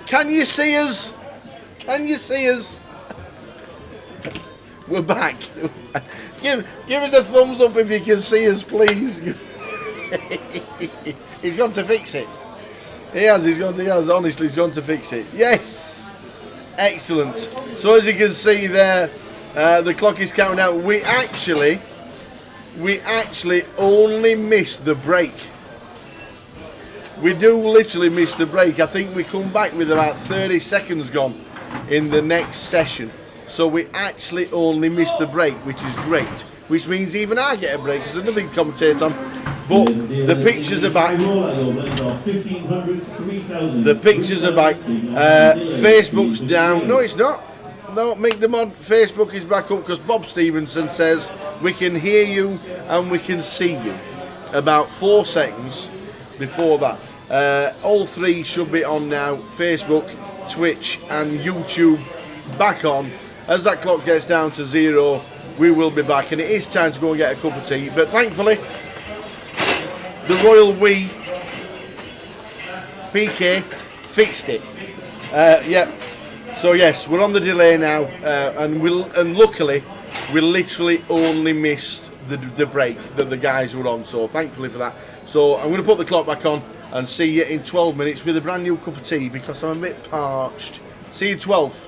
Can you see us? Can you see us? We're back. Give us a thumbs up if you can see us, please. He's gone to fix it. He has, honestly, he's gone to fix it. Yes! Excellent. So as you can see there, the clock is counting out. We actually only missed the break. We do literally miss the break. I think we come back with about 30 seconds gone in the next session. So we actually only missed the break, which is great. Which means even I get a break because there's nothing to commentate on. But the pictures are back. The pictures are back. Facebook's down. No, it's not. No, make the mod. Facebook is back up because Bob Stevenson says we can hear you and we can see you. About 4 seconds before that. All 3 should be on now. Facebook, Twitch and YouTube back on. As that clock gets down to 0, we will be back. And it is time to go and get a cup of tea. But thankfully, the Royal We PK fixed it. Yeah. So yes, we're on the delay now, and luckily we literally only missed the break that the guys were on. So thankfully for that. So I'm going to put the clock back on and see you in 12 minutes with a brand new cup of tea because I'm a bit parched. See you in 12.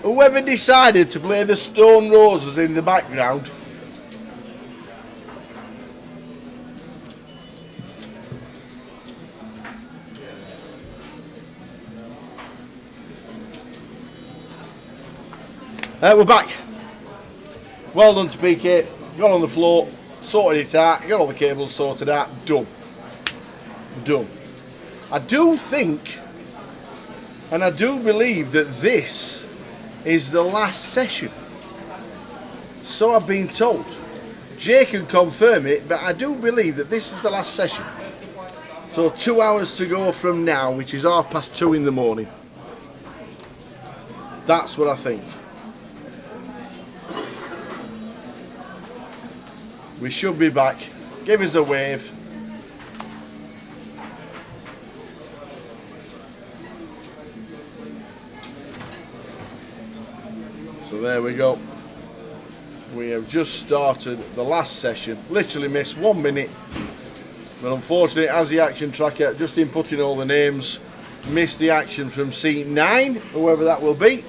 Whoever decided to play the Stone Roses in the background. We're back. Well done to PK. Got on the floor, sorted it out, got all the cables sorted out, done. Done. I do think, and I do believe that this is the last session. So I've been told. Jay can confirm it, but I do believe that this is the last session. So 2 hours to go from now, which is 2:30 in the morning. That's what I think. We should be back. Give us a wave. So there we go. We have just started the last session. Literally missed 1 minute. But unfortunately, as the action tracker, just inputting all the names, missed the action from seat 9, whoever that will be.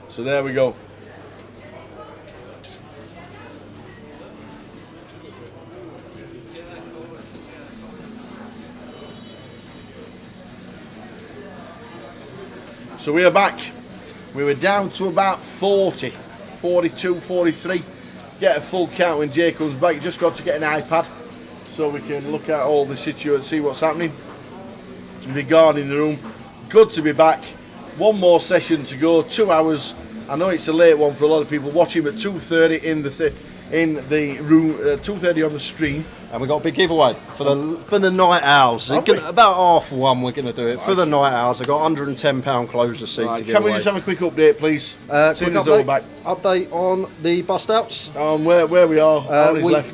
So there we go. So we are back. We were down to about 40, 42, 43. Get a full count when Jay comes back. Just got to get an iPad so we can look at all the situation, see what's happening regarding the room. Good to be back. One more session to go, 2 hours. I know it's a late one for a lot of people. Watch him at 2:30 in the room, 2:30 on the stream. And we got a big giveaway for the night owls. About 1:30 we're going to do it for the night owls. I got £110 closure seats. Right, can we just have a quick update, please? Quick update on the bust outs. On where we are.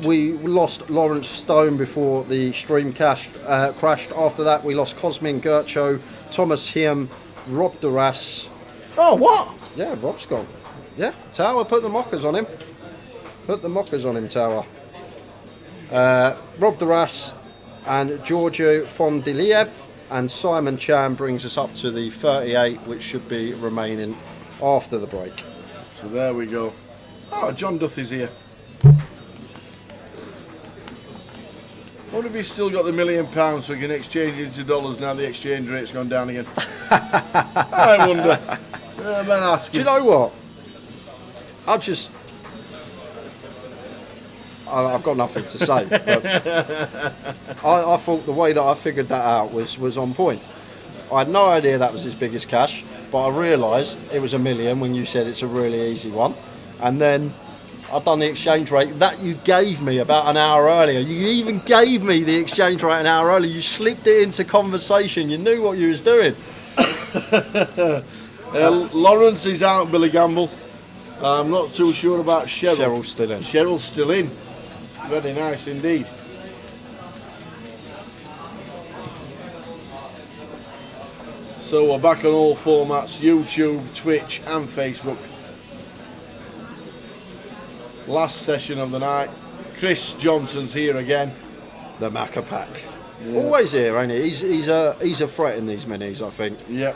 We lost Lawrence Stone before the stream crashed. After that, we lost Cosmin Gercho, Thomas Hiem, Rob Duras. Oh, what? Yeah, Rob's gone. Yeah, Tower put the mockers on him. Put the mockers on him, Tower. Rob Duras and Giorgio Fondiliev, and Simon Chan brings us up to the 38, which should be remaining after the break. So there we go. Oh, John Duthie's here. I wonder if he's still got the £1 million so he can exchange it into dollars now the exchange rate's gone down again. I wonder. I'm asking. Do you know what? I've got nothing to say. But I thought the way that I figured that out was on point. I had no idea that was his biggest cash, but I realised it was $1 million when you said it's a really easy one. And then I've done the exchange rate that you gave me about an hour earlier. You even gave me the exchange rate an hour earlier. You slipped it into conversation. You knew what you was doing. Lawrence is out, Billy Gamble. I'm not too sure about Cheryl. Cheryl's still in. Cheryl's still in. Very nice indeed. So we're back on all formats, YouTube, Twitch and Facebook. Last session of the night. Chris Johnson's here again. The Macca Pack. Yeah. Always here, ain't he? He's a threat in these minis, I think. Yep.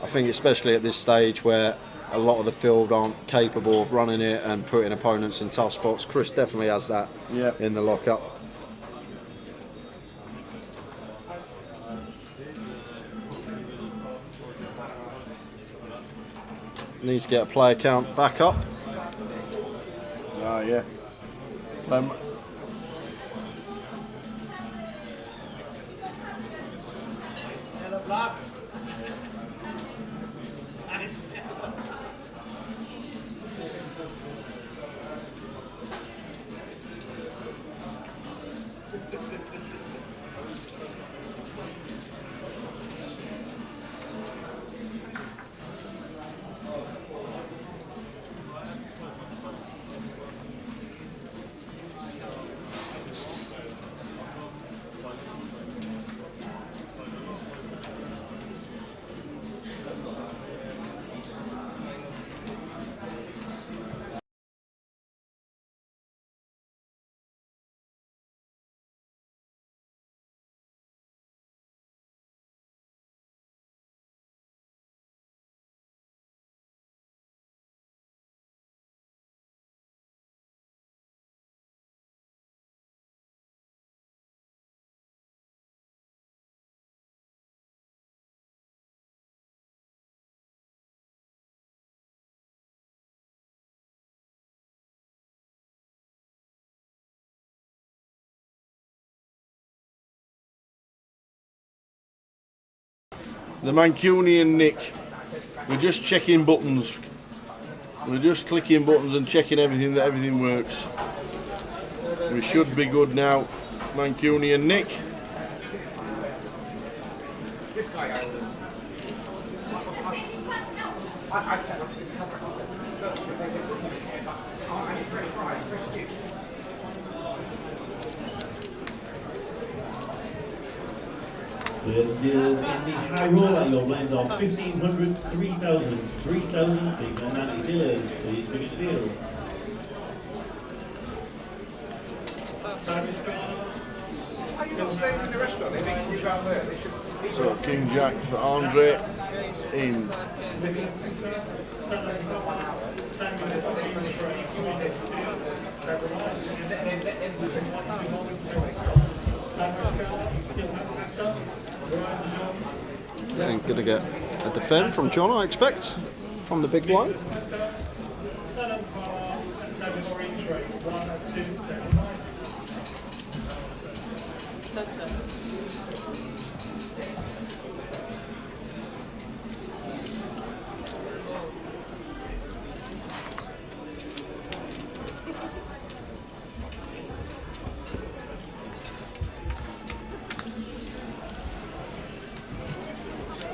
I think especially at this stage where a lot of the field aren't capable of running it and putting opponents in tough spots. Chris definitely has that in the lockup. Needs to get a player count back up. Oh, yeah. The Mancunian Nick. We're just checking buttons. We're just clicking buttons and checking everything that everything works. We should be good now. Mancunian Nick. This guy. The deals in the high roller, your blinds are 1,500, 3,000, 3,000, big and 90 dealers. Please bring the deal. Are you not staying in the restaurant? They make you go out there. They should. So King Jack for Andre in. Yeah, I'm going to get a defend from John, I expect, from the big blind.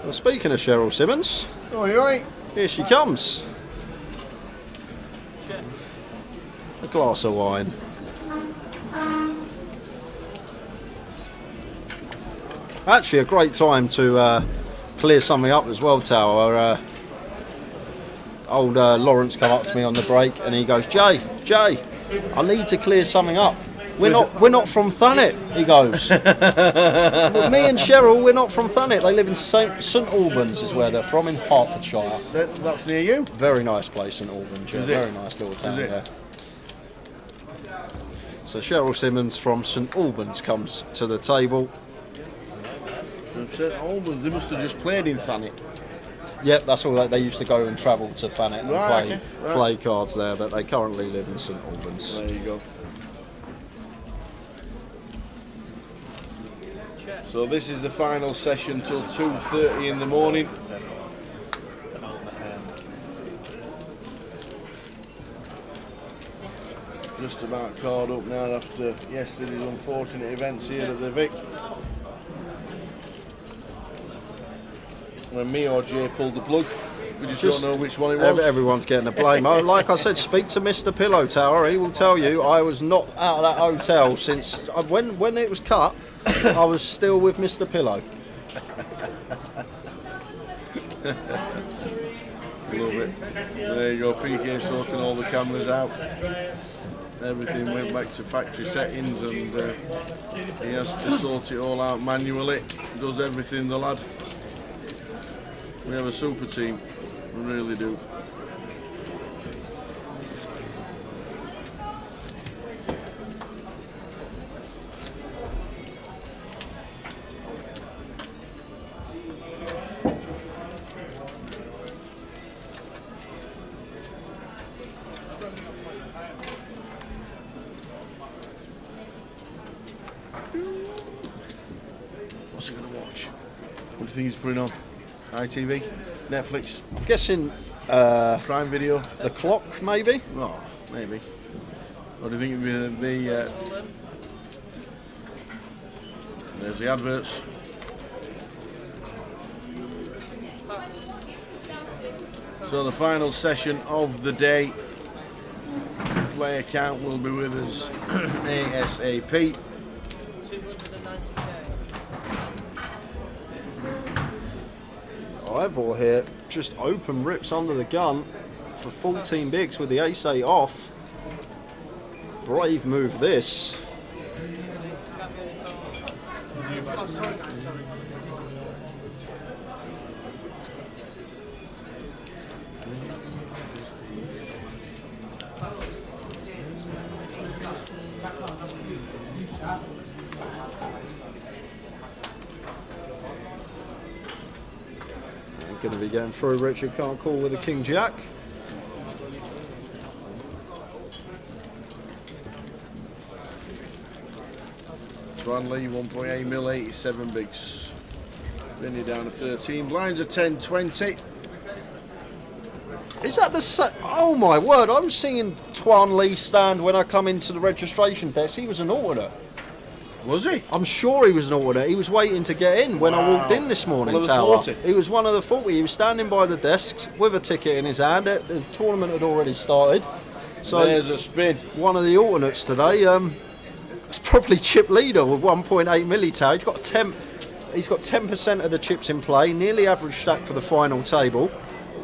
Well, speaking of Cheryl Simmons, Oi, oi. here she comes. A glass of wine. Actually, a great time to clear something up as well, Tower. Old Lawrence come up to me on the break and he goes, Jay, I need to clear something up. We're not from Thanet, he goes. Well, me and Cheryl, we're not from Thanet. They live in St Albans, is where they're from, in Hertfordshire. That's near you. Very nice place, St Albans. Yeah, Is it? very nice little town. Is it? Yeah. So Cheryl Simmons from St Albans comes to the table. From St Albans, they must have just played in Thanet. Yep, that's all. They used to go and travel to Thanet and Right, play, okay, right. play cards there, but they currently live in St Albans. There you go. So this is the final session till 2:30 in the morning. Just about caught up now after yesterday's unfortunate events here at the Vic. When me or Jay pulled the plug, we just don't know which one it was. Everyone's getting the blame. Like I said, speak to Mr. Pillow Tower. He will tell you I was not out of that hotel since when it was cut. I was still with Mr. Pillow. Love it. There you go, PK sorting all the cameras out. Everything went back to factory settings and he has to sort it all out manually. Does everything, the lad. We have a super team, we really do. What's he going to watch? What do you think he's putting on? ITV? Netflix? I'm guessing Prime Video? The Clock, maybe? Oh, maybe. What do you think of the there's the adverts. So the final session of the day. Player count will be with us ASAP. 290k. Ivor here just open rips under the gun for 14 bigs with the ace-8 off. Brave move this. Going to be going through. Richard can't call with a King Jack. Swan Lee 1.8 mil 87 bigs. Vinny down to 13. Blinds are 10, 20. Is that the oh my word, I'm seeing Twan Lee stand when I come into the registration desk. He was an alternate. Was he? I'm sure he was an alternate. He was waiting to get in when I walked in this morning, One of the Tower. 40. He was one of the 40. He was standing by the desk with a ticket in his hand. The tournament had already started. So there's a spin. one of the alternates today, it's probably chip leader with 1.8 milli tower. He's got 10% of the chips in play, nearly average stack for the final table.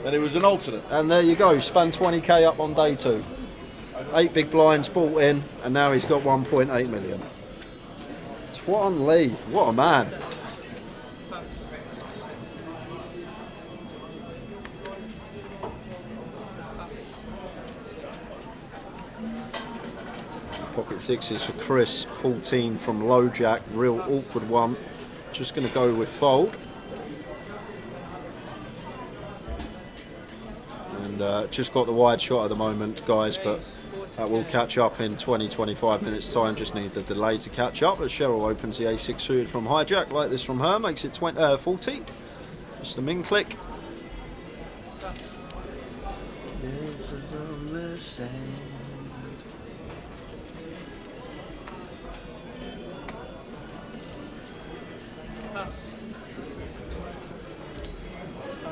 And it was an alternate. And there you go, span 20k up on day 2. 8 big blinds bought in, and now he's got 1.8 million. Twan Lee, what a man. Pocket sixes for Chris, 14 from low jack, real awkward one. Just going to go with fold. And just got the wide shot at the moment, guys, but that will catch up in 20-25 minutes time. Just need the delay to catch up as Cheryl opens the A6 suited from hijack like this from her, makes it 40. Just a min click.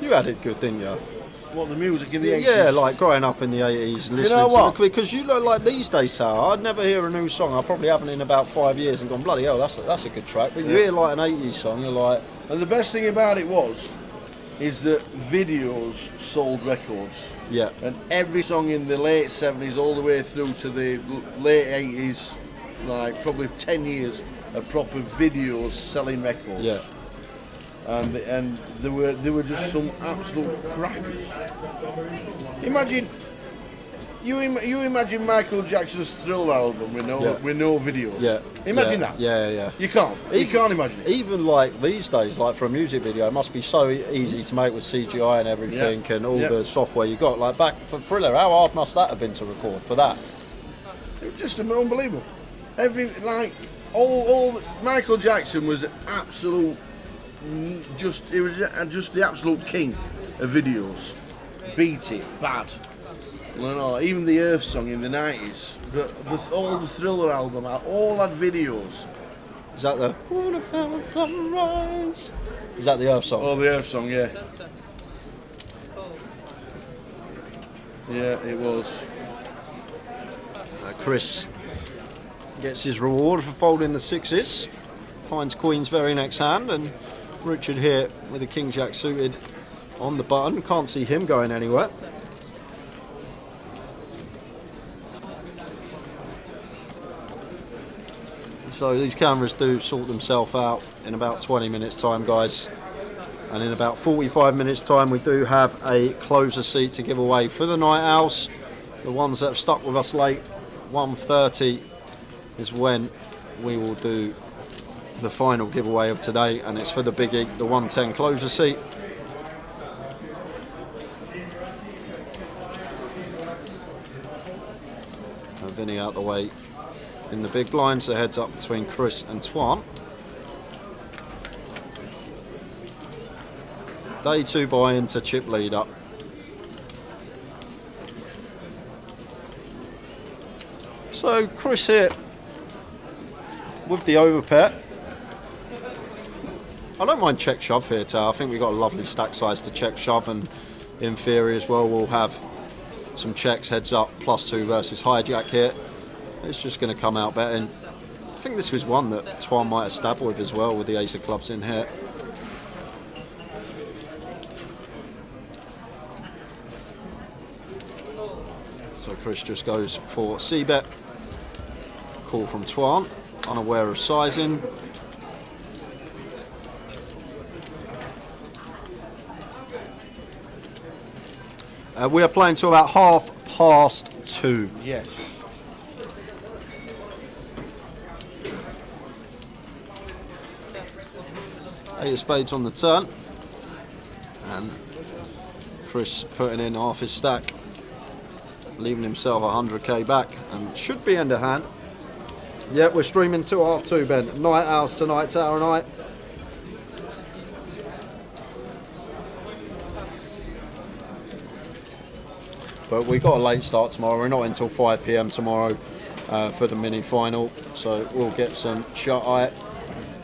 You had it good, didn't you? What, the music in the 80s? Yeah, like growing up in the 80s. You know what? Because you look like these days, Tower. I'd never hear a new song. I probably haven't in about 5 years and gone, bloody hell, that's a good track. But you hear like an 80s song, you're like... And the best thing about it is that videos sold records. Yeah. And every song in the late 70s all the way through to the late 80s, like probably 10 years of proper videos selling records. Yeah. And there were just some absolute crackers. Imagine you imagine Michael Jackson's Thriller album with no videos. Yeah. Imagine that. Yeah. You can't imagine it. Even like these days, like for a music video, it must be so easy to make with CGI and everything and all the software you got. Like back for Thriller, how hard must that have been to record for that? It was just unbelievable. All Michael Jackson was absolute. He was just the absolute king of videos. Beat It, Bad, even the Earth song in the 90s. All the Thriller album, all had videos. Is that the Sunrise? Is that the Earth song? Oh, the Earth song, yeah. Yeah, it was. Chris gets his reward for folding the sixes. Finds Queen's very next hand, and Richard here with a King Jack suited on the button. Can't see him going anywhere. So these cameras do sort themselves out in about 20 minutes time, guys. And in about 45 minutes time we do have a closer seat to give away for the Night Owls. The ones that have stuck with us late, 1:30 is when we will do the final giveaway of today, and it's for the biggie, the 110 closer seat. And Vinny out the way in the big blind, so heads up between Chris and Twan. Day 2 buy into chip leader. So Chris here with the overpair. I don't mind check shove here, Tower. I think we've got a lovely stack size to check shove, and in theory as well we'll have some checks heads up +2 versus hijack here. It's just going to come out betting. I think this was one that Twan might have stabbed with as well with the ace of clubs in here. So Chris just goes for C-bet. Call from Twan, unaware of sizing. We are playing to about 2:30. Yes. Eight of spades on the turn. And Chris putting in half his stack, leaving himself 100k back, and should be end of hand. Yeah, we're streaming till 2:30, Ben. Night Owls tonight, Tower and I. But we got a late start tomorrow. We're not until 5 p.m. tomorrow for the mini final, so we'll get some shut eye.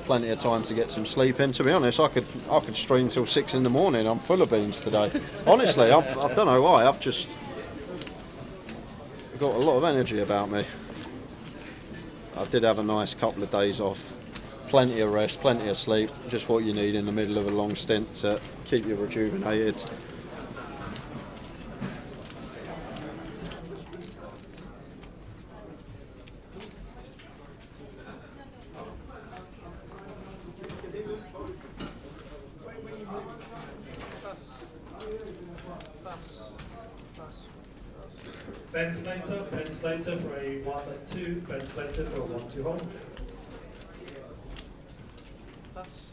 Plenty of time to get some sleep in. To be honest, I could stream till 6 in the morning. I'm full of beans today. Honestly, I don't know why. I've got a lot of energy about me. I did have a nice couple of days off. Plenty of rest, plenty of sleep. Just what you need in the middle of a long stint to keep you rejuvenated. Ben Slater for a 1-2, Ben Slater for a 1-2 home. Pass.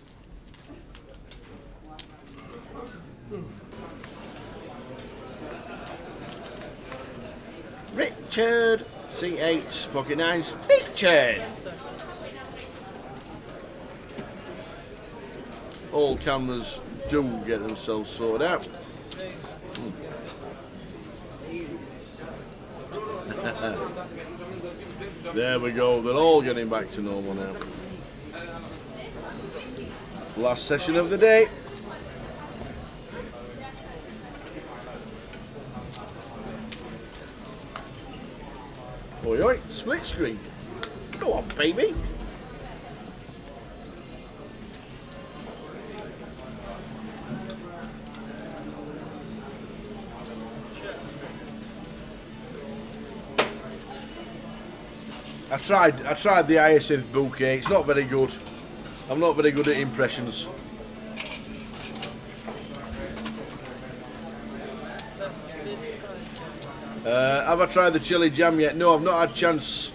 Richard, C8, pocket 9s, Richard! All cameras do get themselves sorted out. There we go, they're all getting back to normal now. Last session of the day. Oi oi, split screen. Go on, baby. I tried the Hyacinth bouquet. It's not very good. I'm not very good at impressions. Have I tried the chili jam yet? No, I've not had chance.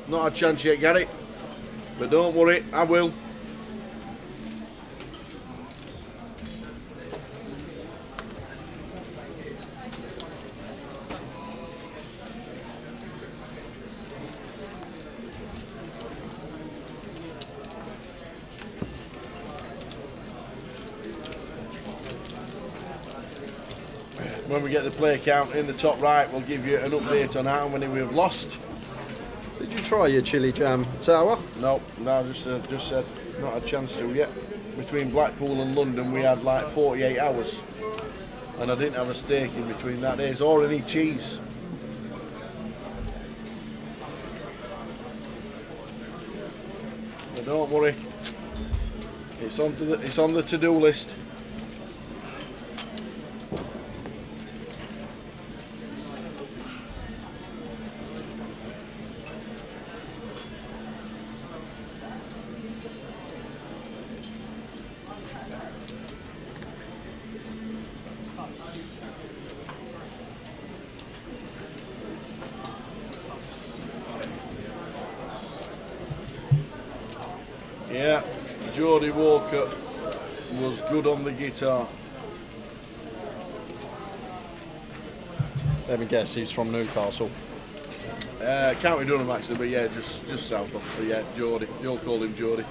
Not had chance yet, Gary. But don't worry, I will. When we get the play count in the top right, we'll give you an update on how many we've lost. Did you try your chili jam tower? No, just said not a chance to yet. Between Blackpool and London, we had like 48 hours, and I didn't have a steak in between that days or any cheese. But don't worry, it's on the to-do list. Yeah, Geordie Walker was good on the guitar. Let me guess, he's from Newcastle. County Durham actually, but yeah, just south of. But yeah, Geordie. You'll call him Geordie.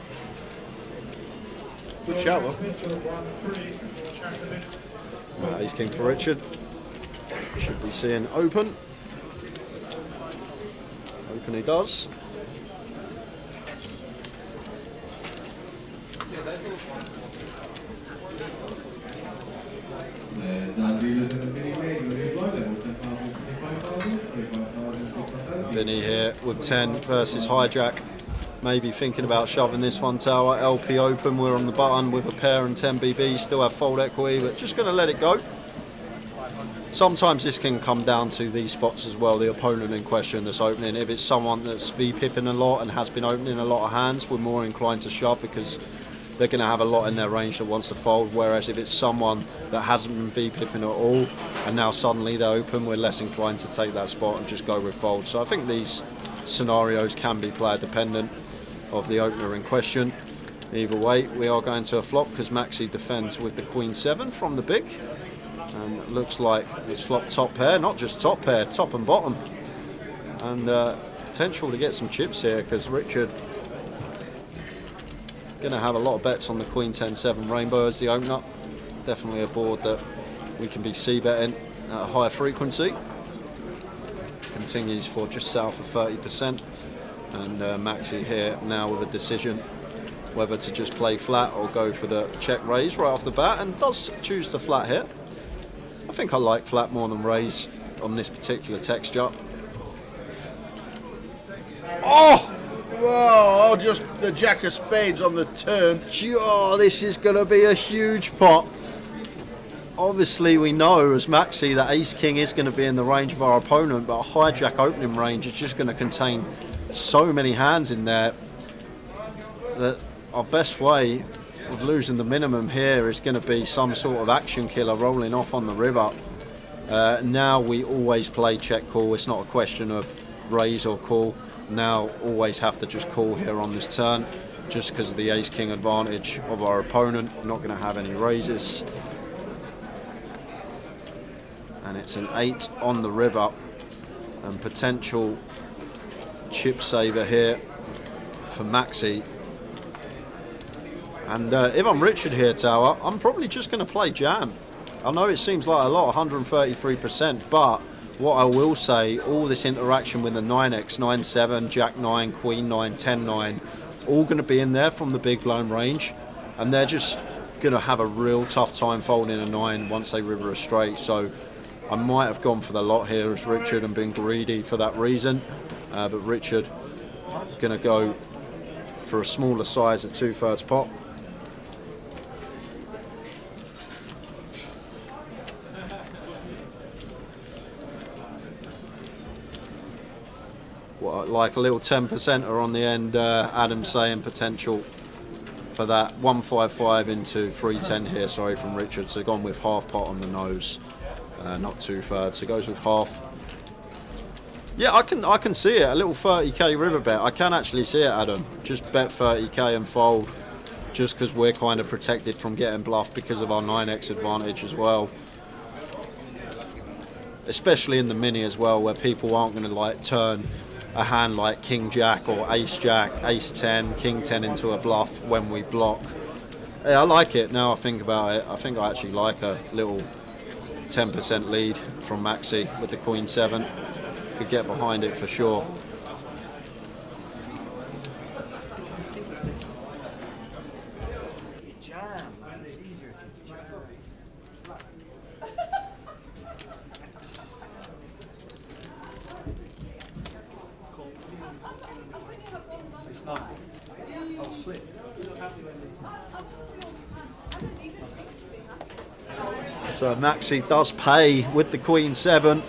Good shout though. He's king for Richard. Should be seeing open. Open he does. Vinny here with 10 versus Hijack. Maybe thinking about shoving this one tower. LP open, we're on the button with a pair and 10 BB. Still have fold equity, but just going to let it go. Sometimes this can come down to these spots as well, the opponent in question that's opening. If it's someone that's V-pipping a lot and has been opening a lot of hands, we're more inclined to shove because they're going to have a lot in their range that wants to fold. Whereas if it's someone that hasn't been V-pipping at all and now suddenly they're open, we're less inclined to take that spot and just go with fold. So I think these scenarios can be player dependent of the opener in question. Either way, we are going to a flop because Maxi defends with the Queen 7 from the big. And it looks like it's flop top pair, not just top pair, top and bottom. And potential to get some chips here because Richard going to have a lot of bets on the Queen 10-7 Rainbow as the opener. Definitely a board that we can be C-betting. at a higher frequency. Continues for just south of 30%. And Maxi here now with a decision whether to just play flat or go for the check raise right off the bat, and does choose the flat here. I think I like flat more than raise on this particular texture. Oh! Whoa, just the jack of spades on the turn. Oh, this is going to be a huge pot. Obviously, we know as Maxi that Ace King is going to be in the range of our opponent, but a high jack opening range is just going to contain so many hands in there that our best way of losing the minimum here is going to be some sort of action killer rolling off on the river. Now we always play check call. It's not a question of raise or call. Now always have to just call here on this turn, just because of the Ace King advantage of our opponent. Not going to have any raises. And it's an 8 on the river, and potential chip saver here for Maxi. And if I'm Richard here, Tower, I'm probably just going to play jam. I know it seems like a lot, 133%, but what I will say, all this interaction with the 9x, 9-7, Jack 9, Queen 9, 10 9, all going to be in there from the big blind range, and they're just going to have a real tough time folding a 9 once they river a straight. So I might have gone for the lot here as Richard and been greedy for that reason, but Richard going to go for a smaller size at 2/3 pot. What, like a little 10%er on the end, Adam saying potential for that 155 into 310 here, sorry, from Richard. So gone with half pot on the nose, not 2/3, so goes with half. Yeah, I can see it, a little 30k river bet. I can actually see it, Adam. Just bet 30k and fold, just because we're kind of protected from getting bluffed because of our 9x advantage as well. Especially in the mini as well, where people aren't going to like turn a hand like King Jack or Ace Jack, Ace 10, King 10 into a bluff when we block. Yeah, I like it now I think about it. I think I actually like a little 10% lead from Maxi with the Queen 7. Could get behind it for sure. So Maxi does pay with the Queen 7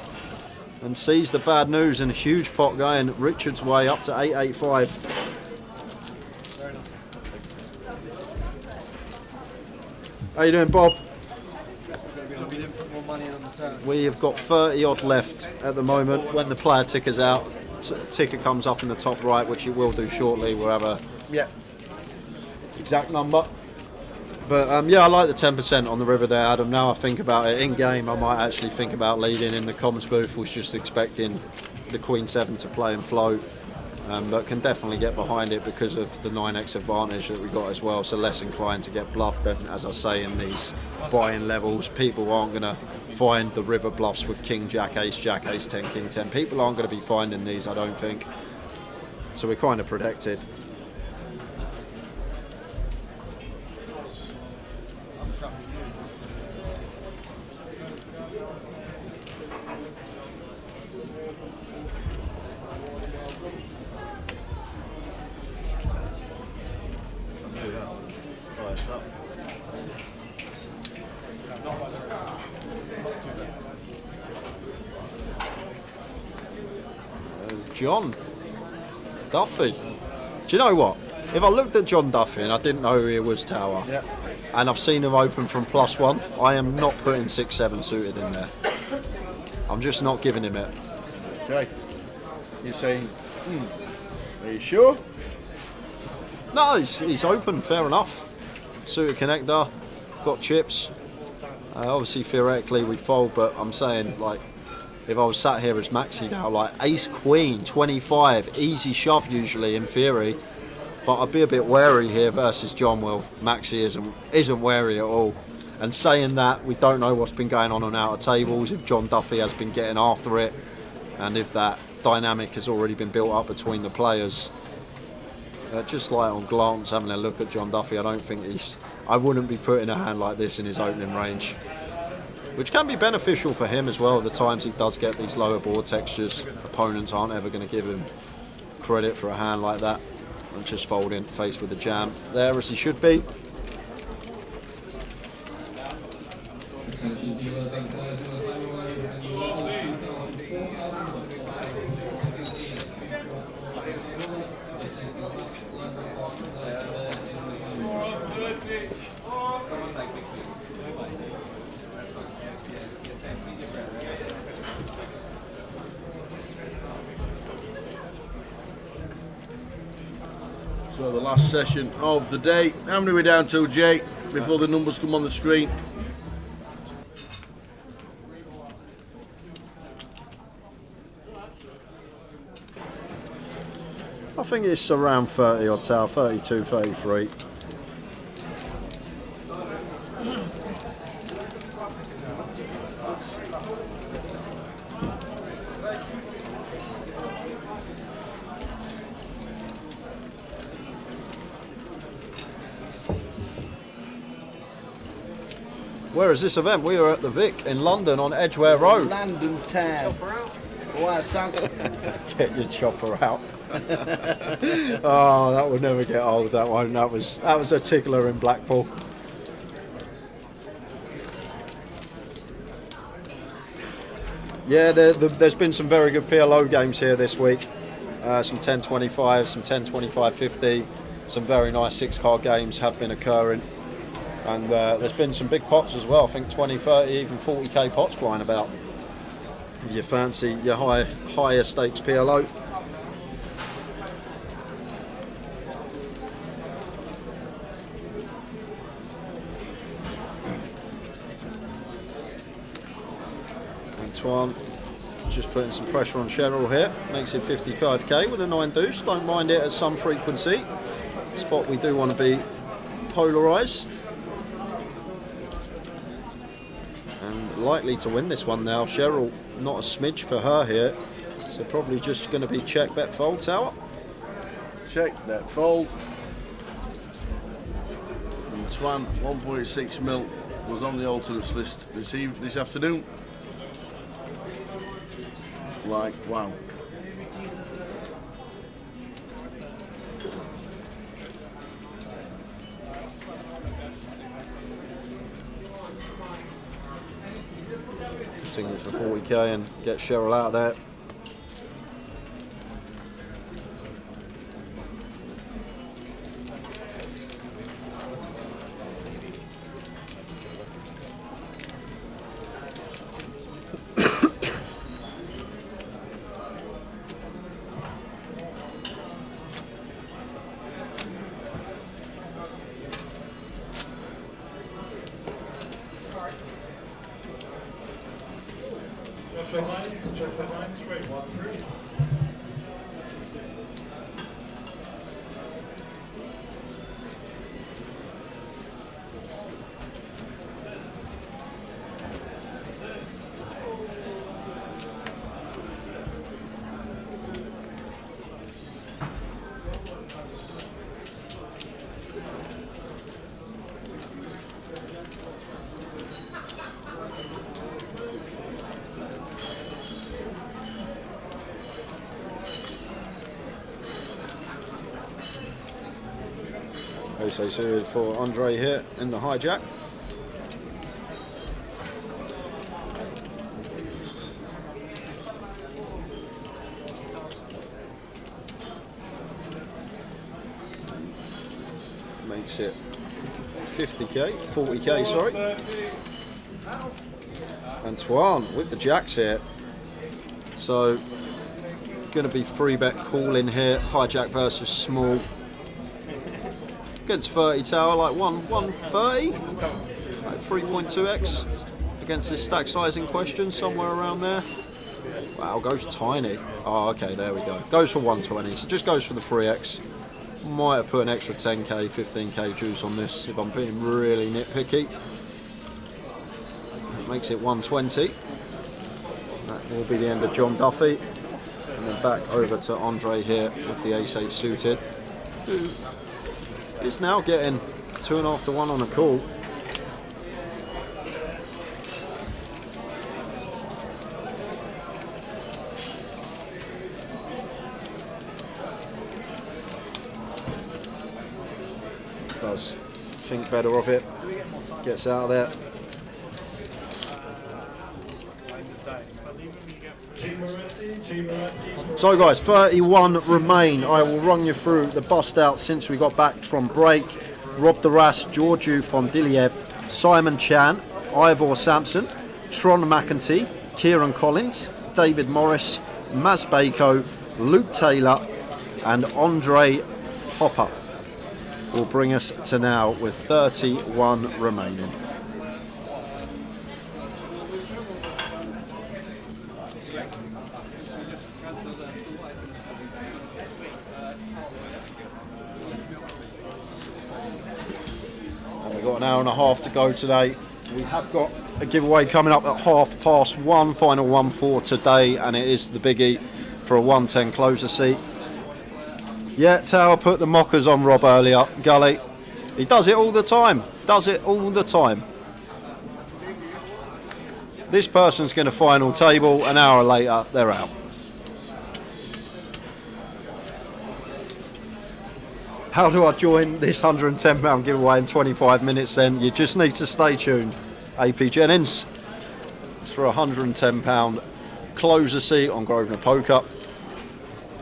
and sees the bad news, and a huge pot going Richard's way up to 885. How you doing, Bob? We have got 30 odd left at the moment. When the player ticker's out, ticker comes up in the top right, which it will do shortly. We'll have a exact number. But yeah, I like the 10% on the river there, Adam. Now I think about it, in game I might actually think about leading. In the comms booth was just expecting the Queen 7 to play and float, but can definitely get behind it because of the 9x advantage that we got as well, so less inclined to get bluffed. And as I say, in these buy-in levels, people aren't going to find the river bluffs with King Jack, Ace 10, King 10. People aren't going to be finding these, I don't think. So we're kind of protected. John Duffy. Do you know what? If I looked at John Duffy and I didn't know who he was, Tower, and I've seen him open from +1, I am not putting 6-7 suited in there. I'm just not giving him it. Okay. You're saying, are you sure? No, he's open, fair enough. Suited connector, got chips. Obviously, theoretically, we'd fold, but I'm saying, like, if I was sat here as Maxi now, like Ace Queen, 25, easy shove usually in theory, but I'd be a bit wary here versus John. Well, Maxi isn't wary at all. And saying that, we don't know what's been going on outer tables, if John Duffy has been getting after it, and if that dynamic has already been built up between the players. Just like on glance, having a look at John Duffy, I wouldn't be putting a hand like this in his opening range. Which can be beneficial for him as well. The times he does get these lower board textures, opponents aren't ever going to give him credit for a hand like that. And just folding, faced with the jam there as he should be. So the last session of the day. How many are we down to, Jay, before the numbers come on the screen? I think it's around 30 odd towel, 32, 33. Where is this event? We are at the Vic in London on Edgware Road. London town. Why, son? Get your chopper out. Oh, that would never get old, that one. That was a tickler in Blackpool. Yeah, there's been some very good PLO games here this week. Some 10-25, some 10-25-50. Some very nice 6-card games have been occurring. And there's been some big pots as well. I think 20, 30, even 40k pots flying about. If you fancy your higher stakes PLO. Antoine just putting some pressure on Cheryl here. Makes it 55k with a 9 deuce. Don't mind it at some frequency. Spot we do want to be polarised. And likely to win this one now. Cheryl, not a smidge for her here. So probably just going to be check, bet, fold, tower. Check, bet, fold. Antoine, 1.6 mil, was on the alternates list this afternoon. Like, wow. Continues for 40k and get Cheryl out of there. Ace suited for Andre here in the hijack. Makes it 50k, 40k, sorry. Antoine with the jacks here. So, going to be free bet calling here. Hijack versus small. Against 30 tower, like 130, like 3.2x against this stack size in question, somewhere around there. Wow, goes tiny. Oh, okay, there we go. Goes for 120, so just goes for the 3x. Might have put an extra 10k, 15k juice on this if I'm being really nitpicky. makes it 120. That will be the end of John Duffy. And then back over to Andre here with the ace-8 suited, who is now getting 2.5 to 1 on a call. Does think better of it, gets out of there. So guys, 31 remain. I will run you through the bust out since we got back from break. Rob Duras, Georgiou Fondiliev, Simon Chan, Ivor Sampson, Tron McEntee, Kieran Collins, David Morris, Maz Bako, Luke Taylor and Andre Hopper will bring us to now with 31 remaining. And we've got an hour and a half to go today. We have got a giveaway coming up at 1:30, final one for today, and it is the biggie for a 110 closer seat. Yeah, Tower put the mockers on Rob earlier. Gully, he does it all the time. Does it all the time. This person's going to final table. An hour later, they're out. How do I join this £110 giveaway in 25 minutes then? You just need to stay tuned. AP Jennings. It's for a £110 closer seat on Grosvenor Poker.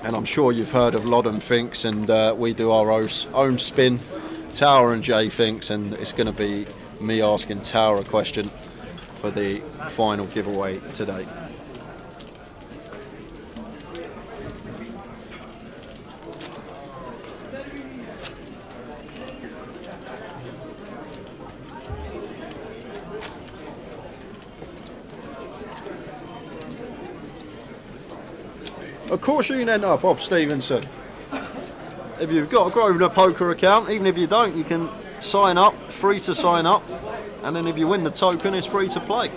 And I'm sure you've heard of Loddon Finks, and we do our own spin, Tower and Jay Finks, and it's going to be me asking Tower a question for the final giveaway today. Of course you can enter, Bob Stevenson. If you've got a Grosvenor Poker account, even if you don't, you can sign up, free to sign up, and then if you win the token, it's free to play.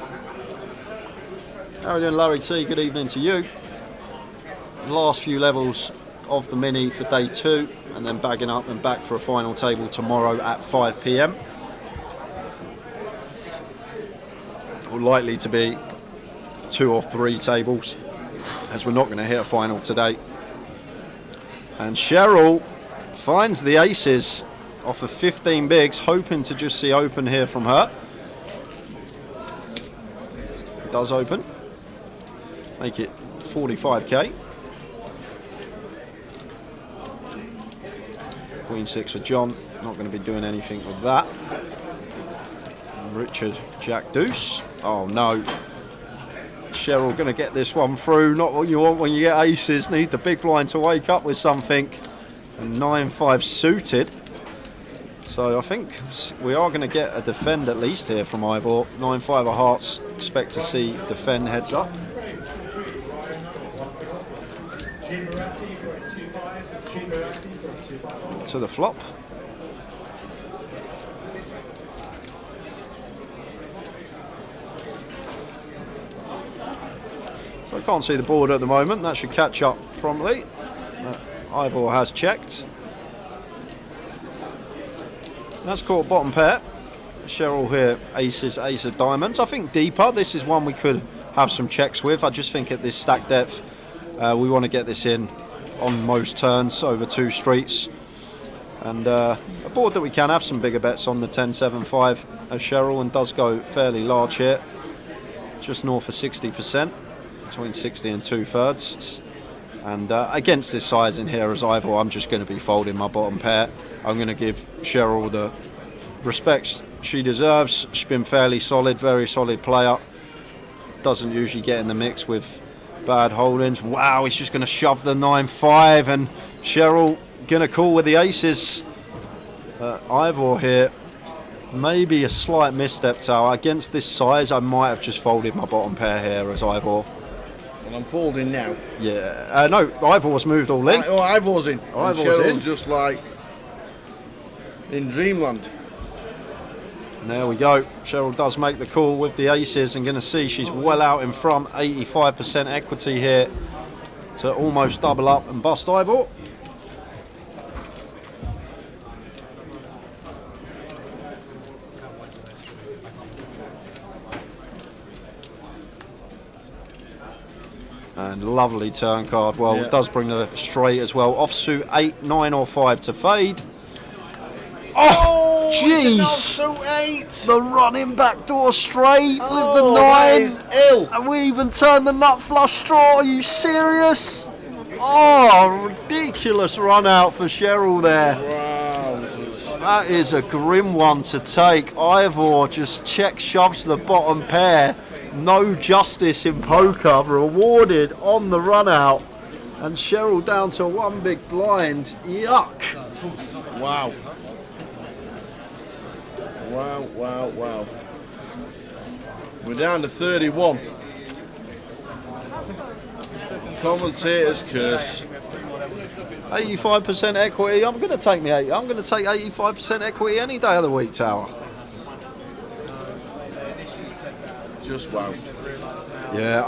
How are you doing, Larry T? Good evening to you. Last few levels of the mini for day 2, and then bagging up and back for a final table tomorrow at 5 PM. Likely to be 2 or 3 tables, as we're not going to hit a final today. And Cheryl finds the aces off of 15 bigs, hoping to just see open here from her. It does open. Make it 45k. Queen 6 for John. Not going to be doing anything with that. And Richard Jack Deuce. Oh no. Cheryl going to get this one through. Not what you want when you get aces. Need the big blind to wake up with something. And 9-5 suited. So I think we are going to get a defend at least here from Ivor. 9-5 of hearts. Expect to see defend heads up. To the flop. So I can't see the board at the moment. That should catch up promptly. Ivor has checked. That's caught bottom pair. Cheryl here, aces, ace of diamonds. I think deeper. This is one we could have some checks with. I just think at this stack depth, we want to get this in on most turns over 2 streets. And a board that we can have some bigger bets on the 10-7-5 as Cheryl, and does go fairly large here. Just north of 60%. Between 60 and 2/3, and against this size in here as Ivor, I'm just going to be folding my bottom pair. I'm going to give Cheryl the respect she deserves. She's been fairly solid, very solid player. Doesn't usually get in the mix with bad holdings. Wow, he's just going to shove the 9-5, and Cheryl going to call with the aces. Ivor here, maybe a slight misstep, Tower. Against this size, I might have just folded my bottom pair here as Ivor. And I'm folding now. Yeah. No, Ivor's moved all in. Ivor's in. Ivor's Cheryl's in. just like in dreamland. And there we go. Cheryl does make the call with the aces and going to see she's well out in front. 85% equity here to almost double up and bust Ivor. And lovely turn card. Well, Yeah. it does bring the straight as well. Offsuit 8, 9 or 5 to fade. Oh, jeez! Also 8. The running backdoor straight with the that 9. is ill. And we even turned the nut flush straw. Are you serious? Oh, ridiculous run out for Cheryl there. Wow. That is a grim one to take. Ivor just check shoves the bottom pair. No justice in poker. Rewarded on the run out. And Cheryl down to one big blind. Yuck. Wow. Wow, wow, wow. We're down to 31. Commentator's curse. 85% equity. I'm going to take me 8. I'm going to take 85% equity any day of the week, Tower. Just wow. Yeah,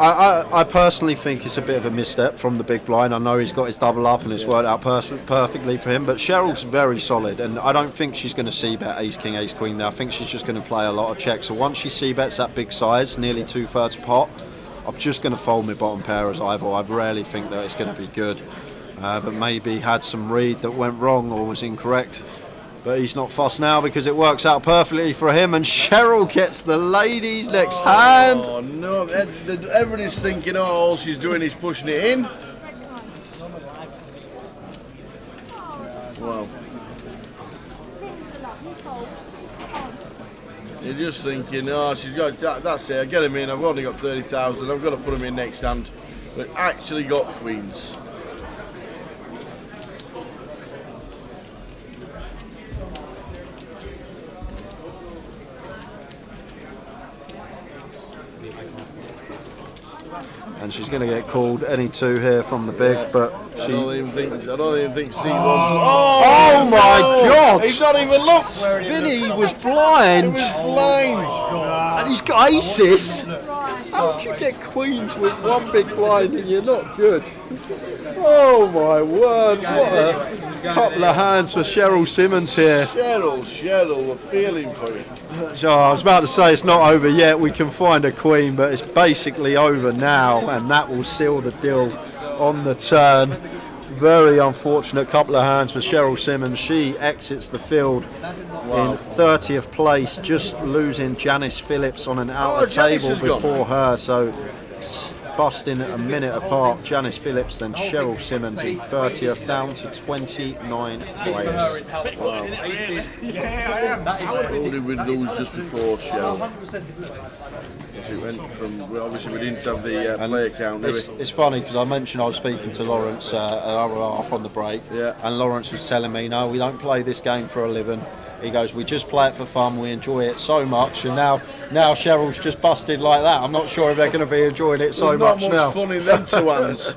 I personally think it's a bit of a misstep from the big blind. I know he's got his double up and it's worked out perfectly for him, but Cheryl's very solid and I don't think she's going to c-bet ace king, ace queen there. I think she's just going to play a lot of checks. So once she c-bets that big size, nearly 2/3 pot, I'm just going to fold my bottom pair as Ivor. I rarely think that it's going to be good, but maybe had some read that went wrong or was incorrect. But he's not fussed now because it works out perfectly for him, and Cheryl gets the ladies next hand. Oh no, everybody's thinking, oh, all she's doing is pushing it in. Wow. You're just thinking, oh, she's got that's it, I get him in, I've only got 30,000, I've got to put him in next hand. But actually got queens. And she's going to get called any 2 here from the big, but I don't even think C1's. Oh my God! He's not even looked. Vinny was blind. He was blind. And he's got aces. How do you get queens with one big blind and you're not good? Oh my word, what a couple of hands for Cheryl Simmons here. Cheryl, we're feeling for you. So I was about to say it's not over yet, we can find a queen, but it's basically over now, and that will seal the deal on the turn. Very unfortunate couple of hands for Cheryl Simmons. She exits the field in 30th place, just losing Janice Phillips on an outer table before her, so busting a minute apart. Janice Phillips, then Cheryl Simmons in 30th, down to 29 players. Wow. Who did we lose just before Cheryl? It went from, obviously we didn't have the player count, did we? It's funny because I mentioned I was speaking to Lawrence an hour and a half on the break, and Lawrence was telling me, no, we don't play this game for a living. He goes, we just play it for fun, we enjoy it so much, and now Cheryl's just busted like that. I'm not sure if they're going to be enjoying it so much now. Not much fun in them 2 hands.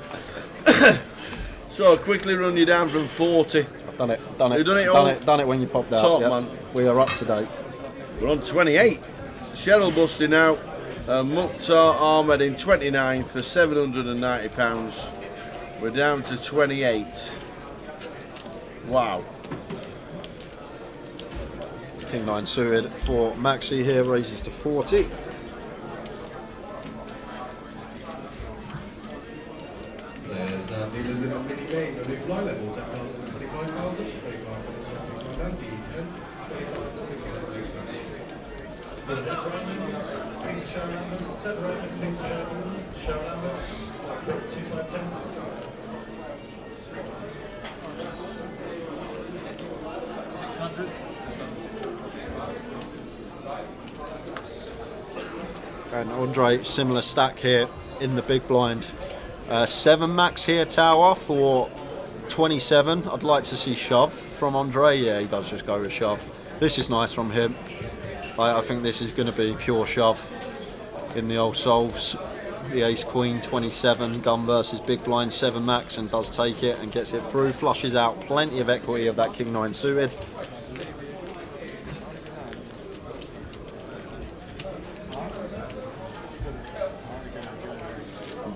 So I'll quickly run you down from 40. I've done it. You've Done it when you popped out. Top, Yep. man. We are up to date. We're on 28. Cheryl busting out. Mukhtar Ahmed in 29th for £790. We're down to 28. Wow. King 9 suited for Maxi here, raises to 40. There's dealers in a mini game, the big fly level, 10,000, 25,000, 600. And Andre, similar stack here in the big blind. 7 max here, Tower, for 27. I'd like to see shove from Andre. Yeah, he does just go with shove. This is nice from him. I think this is going to be pure shove in the old solves. The ace queen 27, gun versus big blind 7 max, and does take it and gets it through. Flushes out plenty of equity of that king 9 suited.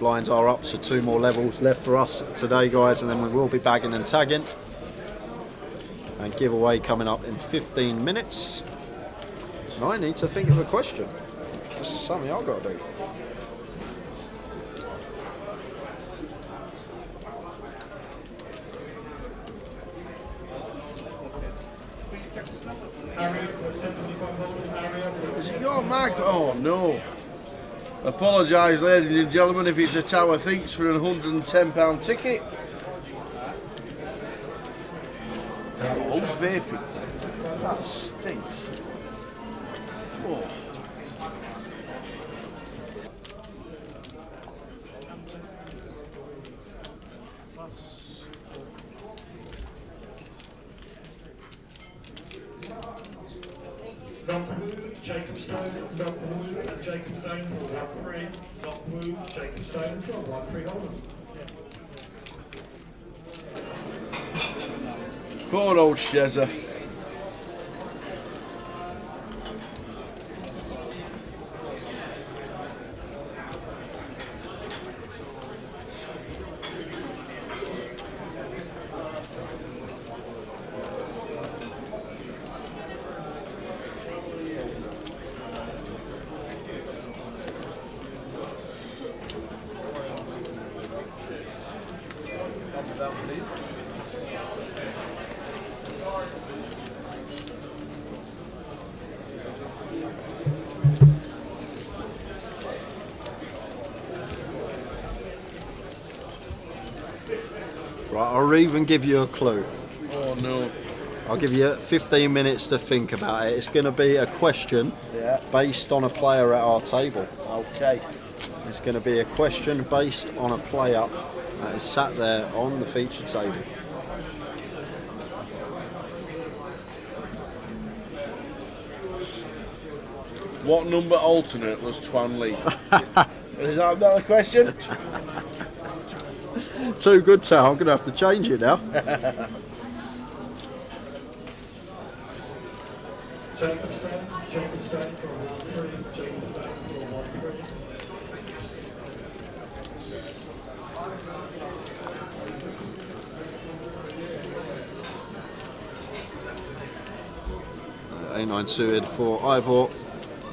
blinds are up, so 2 more levels left for us today, guys, and then we will be bagging and tagging. And giveaway coming up in 15 minutes. And I need to think of a question. This is something I've got to do. Is it your mic? Oh no. Apologise, ladies and gentlemen, if it's a tower thinks for a £110 ticket. Oh, who's vaping? That stinks. Oh. Jacob Stone, Knockwood, and Jacob Stone for 1-3. Knockwood, Jacob Stone for 1-3 Holden. Poor old Shezza. Right, I'll even give you a clue. Oh no. I'll give you 15 minutes to think about it. It's going to be a question based on a player at our table. Okay. It's going to be a question based on a player that is sat there on the featured table. What number alternate was Twan Lee? Is that the question? Too good, so I'm going to have to change it now. Jacob Stone for 1-3. Jacob Stone for 1-3. A9 suited for Ivor.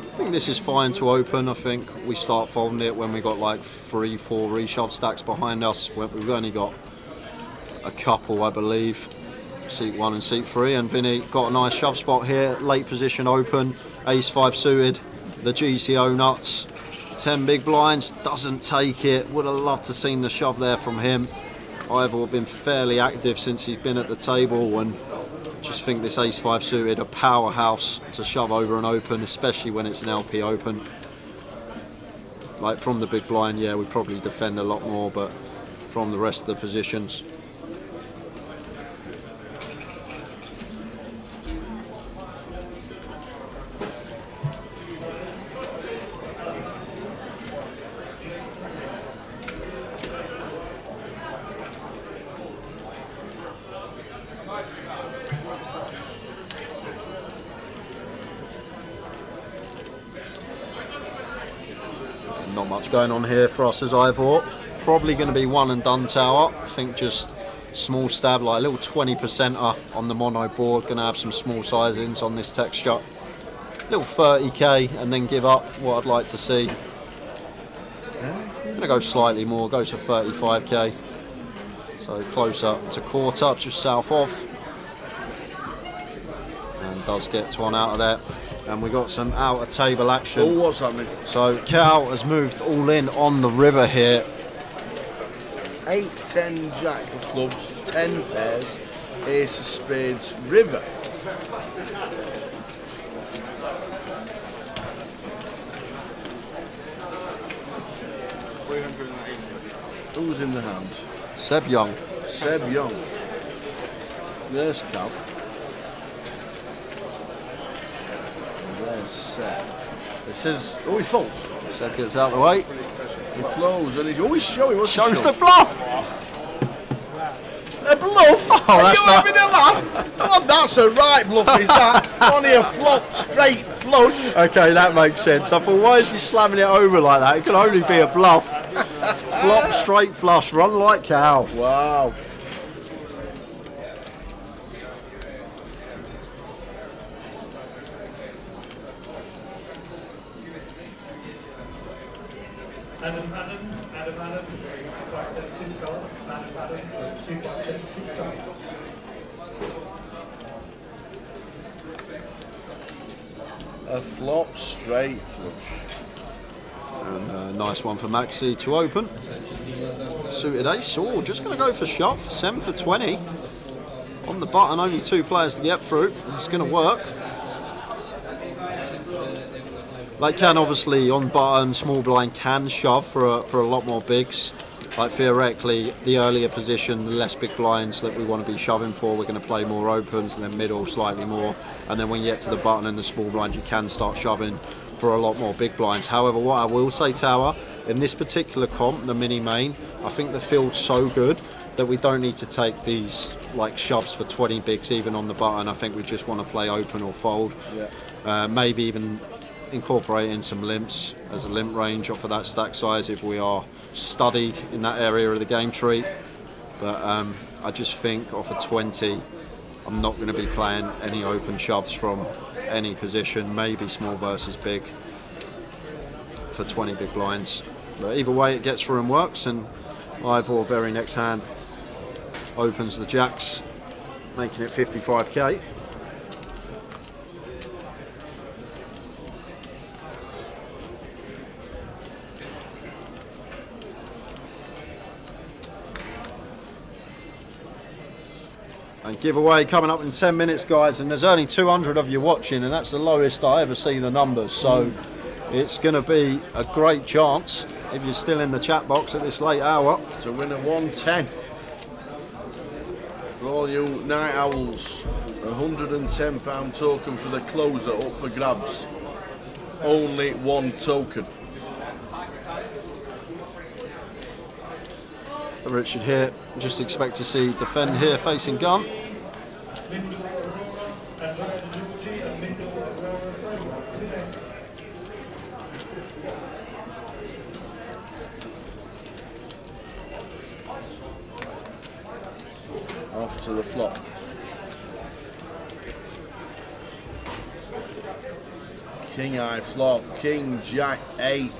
I think this is fine to open. I think we start folding it when we got like 3-4 reshove stacks behind us. We've only got a couple, I believe. Seat 1 and seat 3, and Vinny got a nice shove spot here. Late position open, ace 5 suited, the GTO nuts, 10 big blinds, doesn't take it. Would have loved to seen the shove there from him. Ivor been fairly active since he's been at the table, and just think this ace 5 suited, a powerhouse to shove over and open, especially when it's an LP open. Like from the big blind, yeah, we probably defend a lot more, but from the rest of the positions, not much going on here for us as Ivor. Probably going to be one and done tower. I think just small stab, like a little 20%er on the mono board. Going to have some small sizings on this texture. Little 30k and then give up what I'd like to see. Going to go slightly more, go to 35k. So closer to quarter, just south of. And does get one out of there. And we got some outer table action. Oh, what's happening? So Cal has moved all in on the river here. 8, 10 jack of clubs, 10 pairs, ace of spades, river. Who's in the hand? Seb Young. Seb Young. There's Cal. And there's Seb. It says, oh, he folds. Seb gets out of the way. He flows and he's always showing. What's Shows he the showing? bluff. A bluff? Are that's you not- having a laugh? Oh, that's a right bluff, is that? Only a flop, straight flush. Okay, that makes sense. I thought, why is he slamming it over like that? It can only be a bluff. Flop, straight flush, run like cow. Wow. Adam, A flop, straight flush. And a nice one for Maxi to open. Suited ace. Oh, just going to go for shove. 7 for 20. On the button, only 2 players to get through. It's going to work. They can obviously, on button, small blind can shove for a lot more bigs. Like theoretically, the earlier position, the less big blinds that we want to be shoving for, we're going to play more opens, and then middle slightly more. And then when you get to the button and the small blind, you can start shoving for a lot more big blinds. However, what I will say, Tower, in this particular comp, the mini main, I think the field's so good that we don't need to take these like shoves for 20 bigs even on the button. I think we just want to play open or fold. Yeah. Maybe even incorporate in some limps as a limp range off of that stack size if we are studied in that area of the game tree. But I just think off of 20, I'm not going to be playing any open shoves from any position, maybe small versus big for 20 big blinds. But either way, it gets through and works, and Ivor very next hand opens the jacks, making it 55k. And giveaway coming up in 10 minutes, guys, and there's only 200 of you watching, and that's the lowest I ever see the numbers, so it's going to be a great chance if you're still in the chat box at this late hour To win a 110. For all you night owls, £110 token for the closer up for grabs. Only 1 token. Richard here, just expect to see defend here facing gun. Off to the flop. King high flop, king jack 8.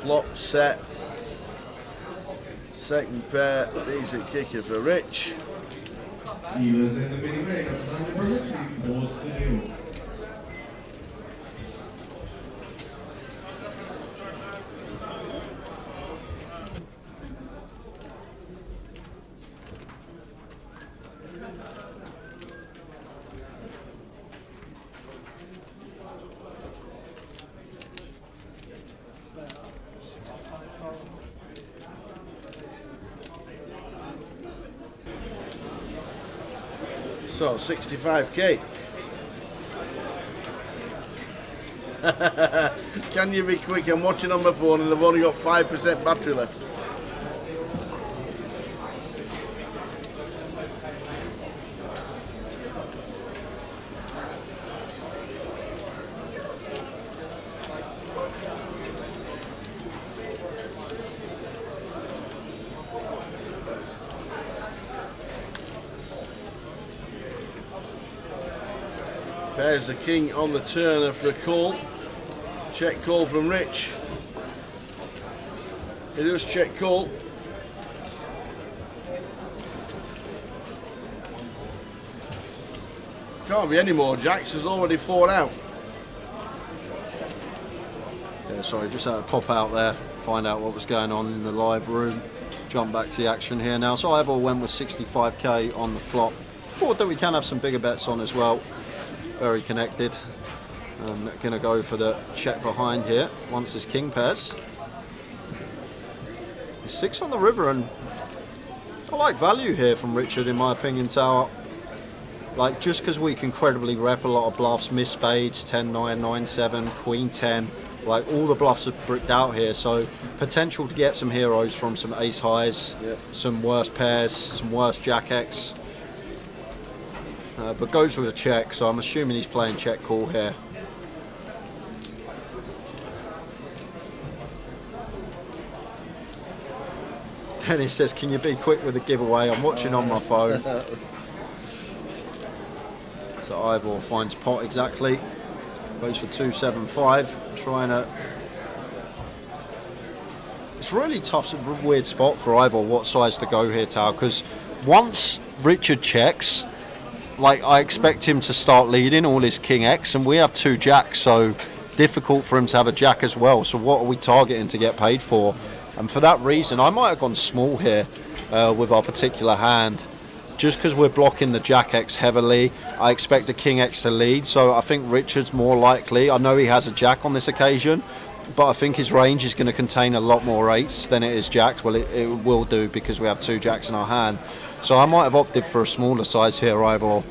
Flop set. Second pair, decent kicker for Rich. Dealers in the mini main of 900 before the new. So 65k. Can you be quick? I'm watching on my phone and I've only got 5% battery left. There's the king on the turn after a call. Check call from Rich. It is check call. Can't be any more jacks, there's already 4 out. Yeah, sorry, just had to pop out there, find out what was going on in the live room. Jump back to the action here now. So Ivor went with 65k on the flop. Thought that we can have some bigger bets on as well. Very connected. I'm going to go for the check behind here once this king pairs. 6 on the river, and I like value here from Richard in my opinion, Tower. Like, just because we can credibly rep a lot of bluffs, miss spades, 10-9, 9-7, queen 10, like all the bluffs are bricked out here, so potential to get some heroes from some ace highs, some worse pairs, some worse jack X. But goes with a check, so I'm assuming he's playing check call here. And he says, can you be quick with the giveaway? I'm watching on my phone. So Ivor finds pot exactly. Goes for 275. Trying to... It's really tough, weird spot for Ivor what size to go here, Tao, because once Richard checks, like, I expect him to start leading all his King X, and we have 2 jacks, so difficult for him to have a jack as well. So what are we targeting to get paid for? And for that reason, I might have gone small here with our particular hand. Just because we're blocking the Jack X heavily, I expect a King X to lead. So I think Richard's more likely. I know he has a Jack on this occasion, but I think his range is going to contain a lot more 8s than it is Jacks. Well, it will do because we have 2 Jacks in our hand. So I might have opted for a smaller size here, Ivor,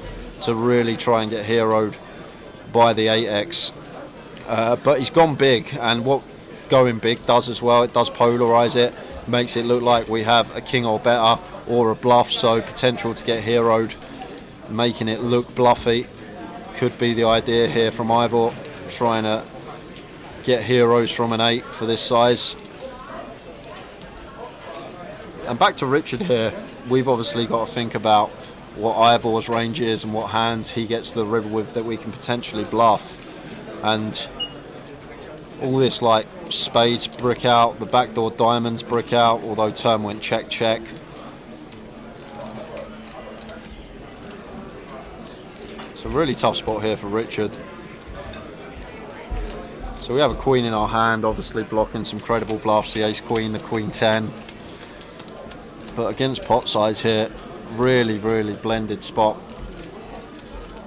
to really try and get heroed by the 8X. But he's gone big, and what going big does as well, it does polarise it, makes it look like we have a king or better or a bluff, so potential to get heroed, making it look bluffy could be the idea here from Ivor, trying to get heroes from an 8 for this size. And back to Richard here, we've obviously got to think about what Ivor's range is and what hands he gets to the river with that we can potentially bluff. And all this, like, spades brick out, the backdoor diamonds brick out, although turn went check check. It's a really tough spot here for Richard. So we have a queen in our hand, obviously blocking some credible bluffs, the ace queen, the queen 10. But against pot size here, really blended spot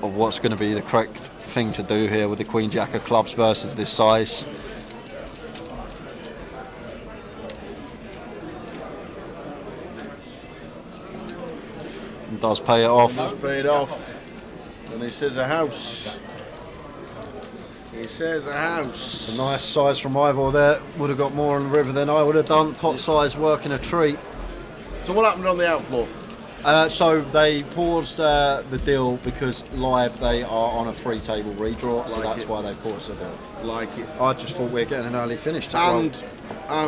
of what's going to be the correct thing to do here with the queen jack of clubs versus this size. And does pay it off. Does pay it off. And he says a house. He says a house. It's a nice size from Ivor there. Would have got more on the river than I would have done. Pot size working a treat. So what happened on the outflow? So they paused the deal because live they are on a free table redraw, so that's why they paused the deal. Like it. I just thought we were getting an early finish. And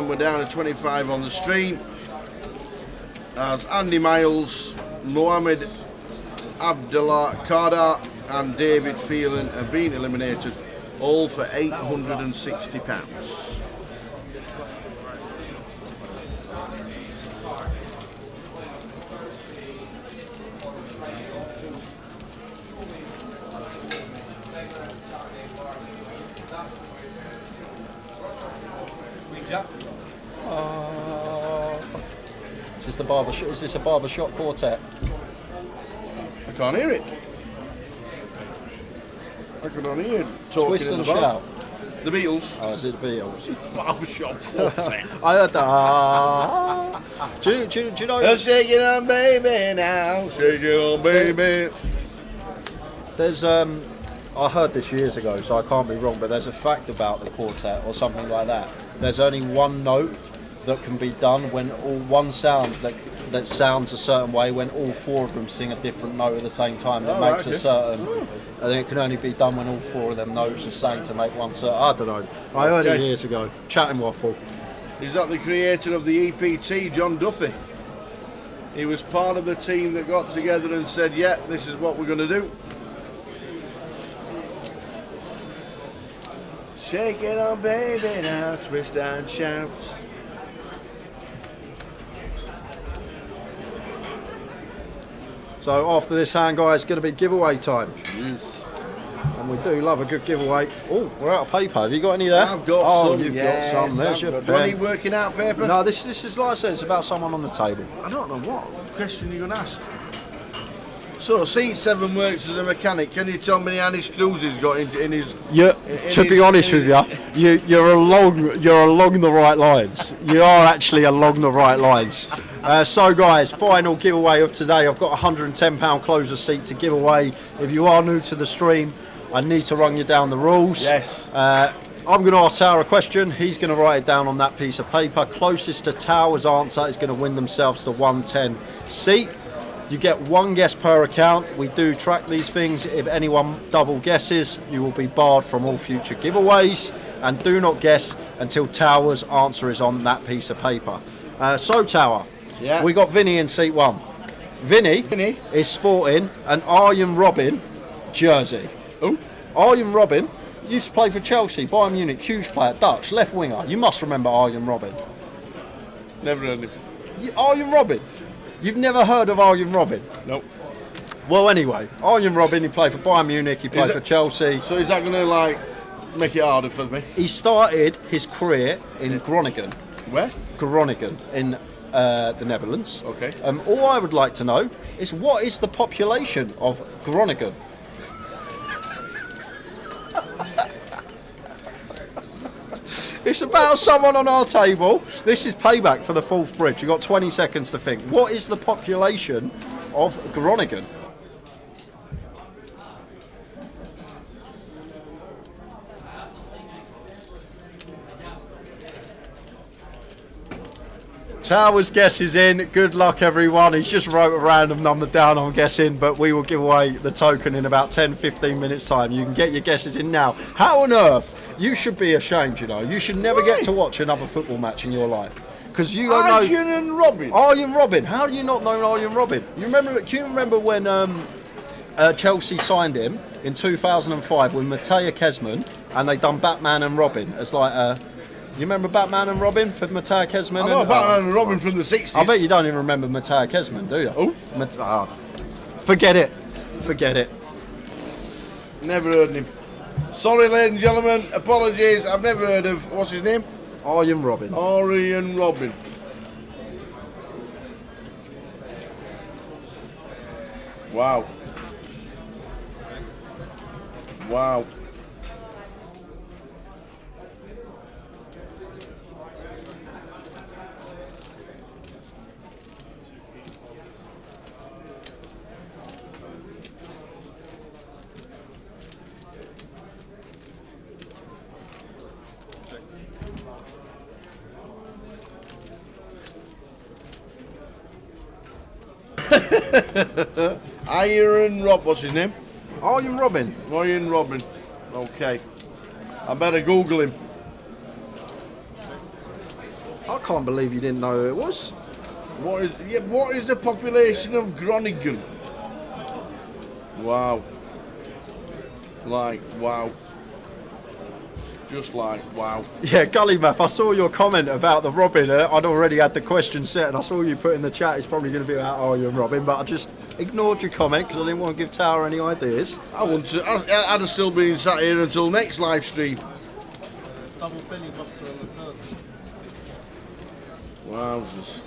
we're down to 25 on the stream. As Andy Miles, Mohammed Abdullah Kardar and David Phelan have been eliminated, all for £860. Is this a barbershop quartet? I can't hear it. I can only hear talking Twist in and the bar. shout. The Beatles. Oh, is it the Beatles? Barbershop quartet. I heard that. Do you know? Shake it on, baby, now. Shake it on, baby. There's I heard this years ago, so I can't be wrong, but there's a fact about the quartet or something like that. There's only one note that can be done when one sound that sounds a certain way when all 4 of them sing a different note at the same time. That makes a certain. I think it can only be done when all 4 of them notes are sang to make one certain. I don't know. I heard it years ago. Chatting waffle. Is that the creator of the EPT, John Duffy? He was part of the team that got together and said, "Yeah, this is what we're going to do." Shake it on, baby, now, twist and shout. So after this hand, guys, it's going to be giveaway time. Yes. And we do love a good giveaway. Oh, we're out of paper. Have you got any there? I've got some. You've yes, got some. There's I've your got. Do I need pen. working out paper? No, this is like I said, it's about someone on the table. I don't know what question you're going to ask. So, C7 works as a mechanic. Can you tell me how many screws he's got in his... To be honest with you, you're along the right lines. You are actually along the right lines. So guys, final giveaway of today. I've got a £110 closer seat to give away. If you are new to the stream, I need to run you down the rules. Yes. I'm going to ask Tower a question. He's going to write it down on that piece of paper. Closest to Tower's answer is going to win themselves the 110 seat. You get 1 guess per account. We do track these things. If anyone double guesses, you will be barred from all future giveaways. And do not guess until Tower's answer is on that piece of paper. So Tower, Yeah. We got Vinny in seat 1. Vinny Vinny? is sporting an Arjen Robben jersey. Oh. Arjen Robben used to play for Chelsea, Bayern Munich, huge player, Dutch, left winger. You must remember Arjen Robben. Never heard of him. Arjen Robben? You've never heard of Arjen Robben? Nope. Well, anyway, Arjen Robben, he played for Bayern Munich, he played Is for it- Chelsea. So is that going to like make it harder for me? He started his career in Groningen. Where? Groningen in the Netherlands. Okay. All I would like to know is what is the population of Groningen? It's about someone on our table. This is payback for the fourth bridge. You've got 20 seconds to think. What is the population of Groningen? Towers guess is in. Good luck, everyone. He's just wrote a random number down, I'm guessing, but we will give away the token in about 10-15 minutes' time. You can get your guesses in now. How on earth? You should be ashamed, you know. You should never get to watch another football match in your life. Because you don't know... Arjen and Robben. Arjen Robben. How do you not know Arjen Robben? You remember? Do you remember when Chelsea signed him in 2005 with Mattea Kesman and they done Batman and Robin as like a... You remember Batman and Robin for Mattea Kesman? I know Batman and Robben from the 60s. I bet you don't even remember Mattea Kesman, do you? Oh. Forget it. Forget it. Never heard of him. Sorry, ladies and gentlemen. Apologies. I've never heard of... What's his name? Arjen Robben. Arjen Robben. Wow. Wow. What's his name? Arjen Robben. Arjen Robben. Okay. I better Google him. I can't believe you didn't know who it was. What is the population of Groningen? Wow. Wow. Just wow. Yeah, Gully Math, I saw your comment about the Robin. I'd already had the question set and I saw you put in the chat it's probably going to be about Arjen Robben, but I just ignored your comment because I didn't want to give Tower any ideas. I'd have still been sat here until next live stream. Double filibuster on the turn. Wowzers.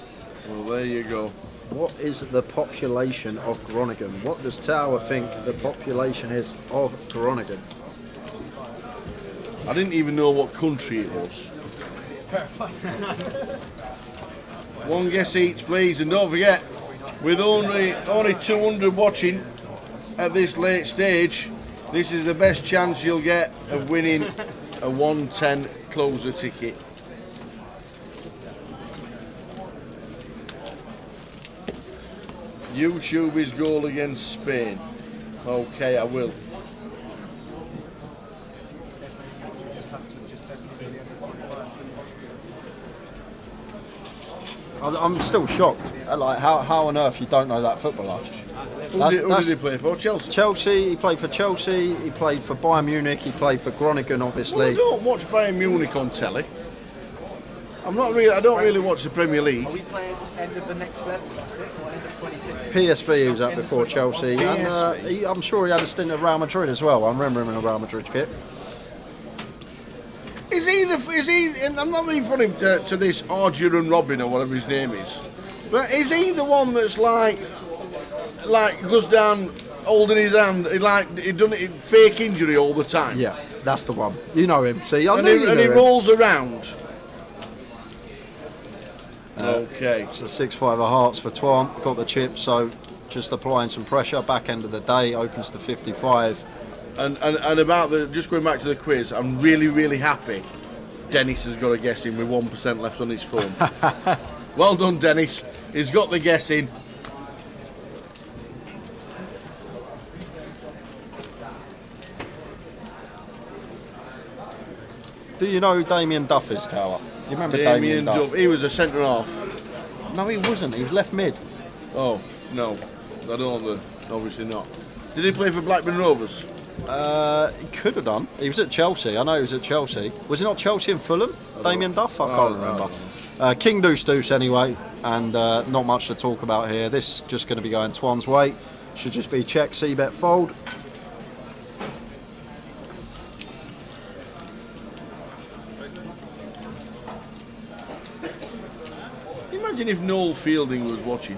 Well, there you go. What is the population of Groningen? What does Tower think the population is of Groningen? I didn't even know what country it was. One guess each, please, and don't forget, with only 200 watching at this late stage, this is the best chance you'll get of winning a 110 closer ticket. YouTube is goal against Spain. Okay, I will. I'm still shocked. Like how on earth you don't know that footballer? Who did he play for? Chelsea. Chelsea. He played for Chelsea. He played for Bayern Munich. He played for Groningen, obviously. Well, I don't watch Bayern Munich on telly. I don't really watch the Premier League. Are we playing end of the next level, that's it? Or end of 26? PSV he was at before Chelsea. PSV. And, I'm sure he had a stint at Real Madrid as well. I remember him in a Real Madrid kit. Is he? And I'm not being funny to this Arjen and Robin or whatever his name is, but is he the one that's like goes down holding his hand, he done it fake injury all the time? Yeah, that's the one. You know him. See, I And knew you he knew him. rolls around. Okay. It's a 6-5 of hearts for Twan. Got the chip, so just applying some pressure. Back end of the day, opens to 55. And about just going back to the quiz, I'm really happy Dennis has got a guess in with 1% left on his phone. Well done, Dennis. He's got the guess in. Do you know who Damien Duff is, Tower? You remember Damien Damien Duff? Duff. He was a centre half. No, he wasn't. He was left mid. Oh, no. I don't know. Obviously not. Did he play for Blackburn Rovers? He could have done. He was at Chelsea. I know he was at Chelsea. Was he not Chelsea and Fulham? Damien Duff? I can't remember. King Deuce Deuce anyway, and not much to talk about here. This just going to be going Twan's way. Should just be check, C-bet, fold. Imagine if Noel Fielding was watching.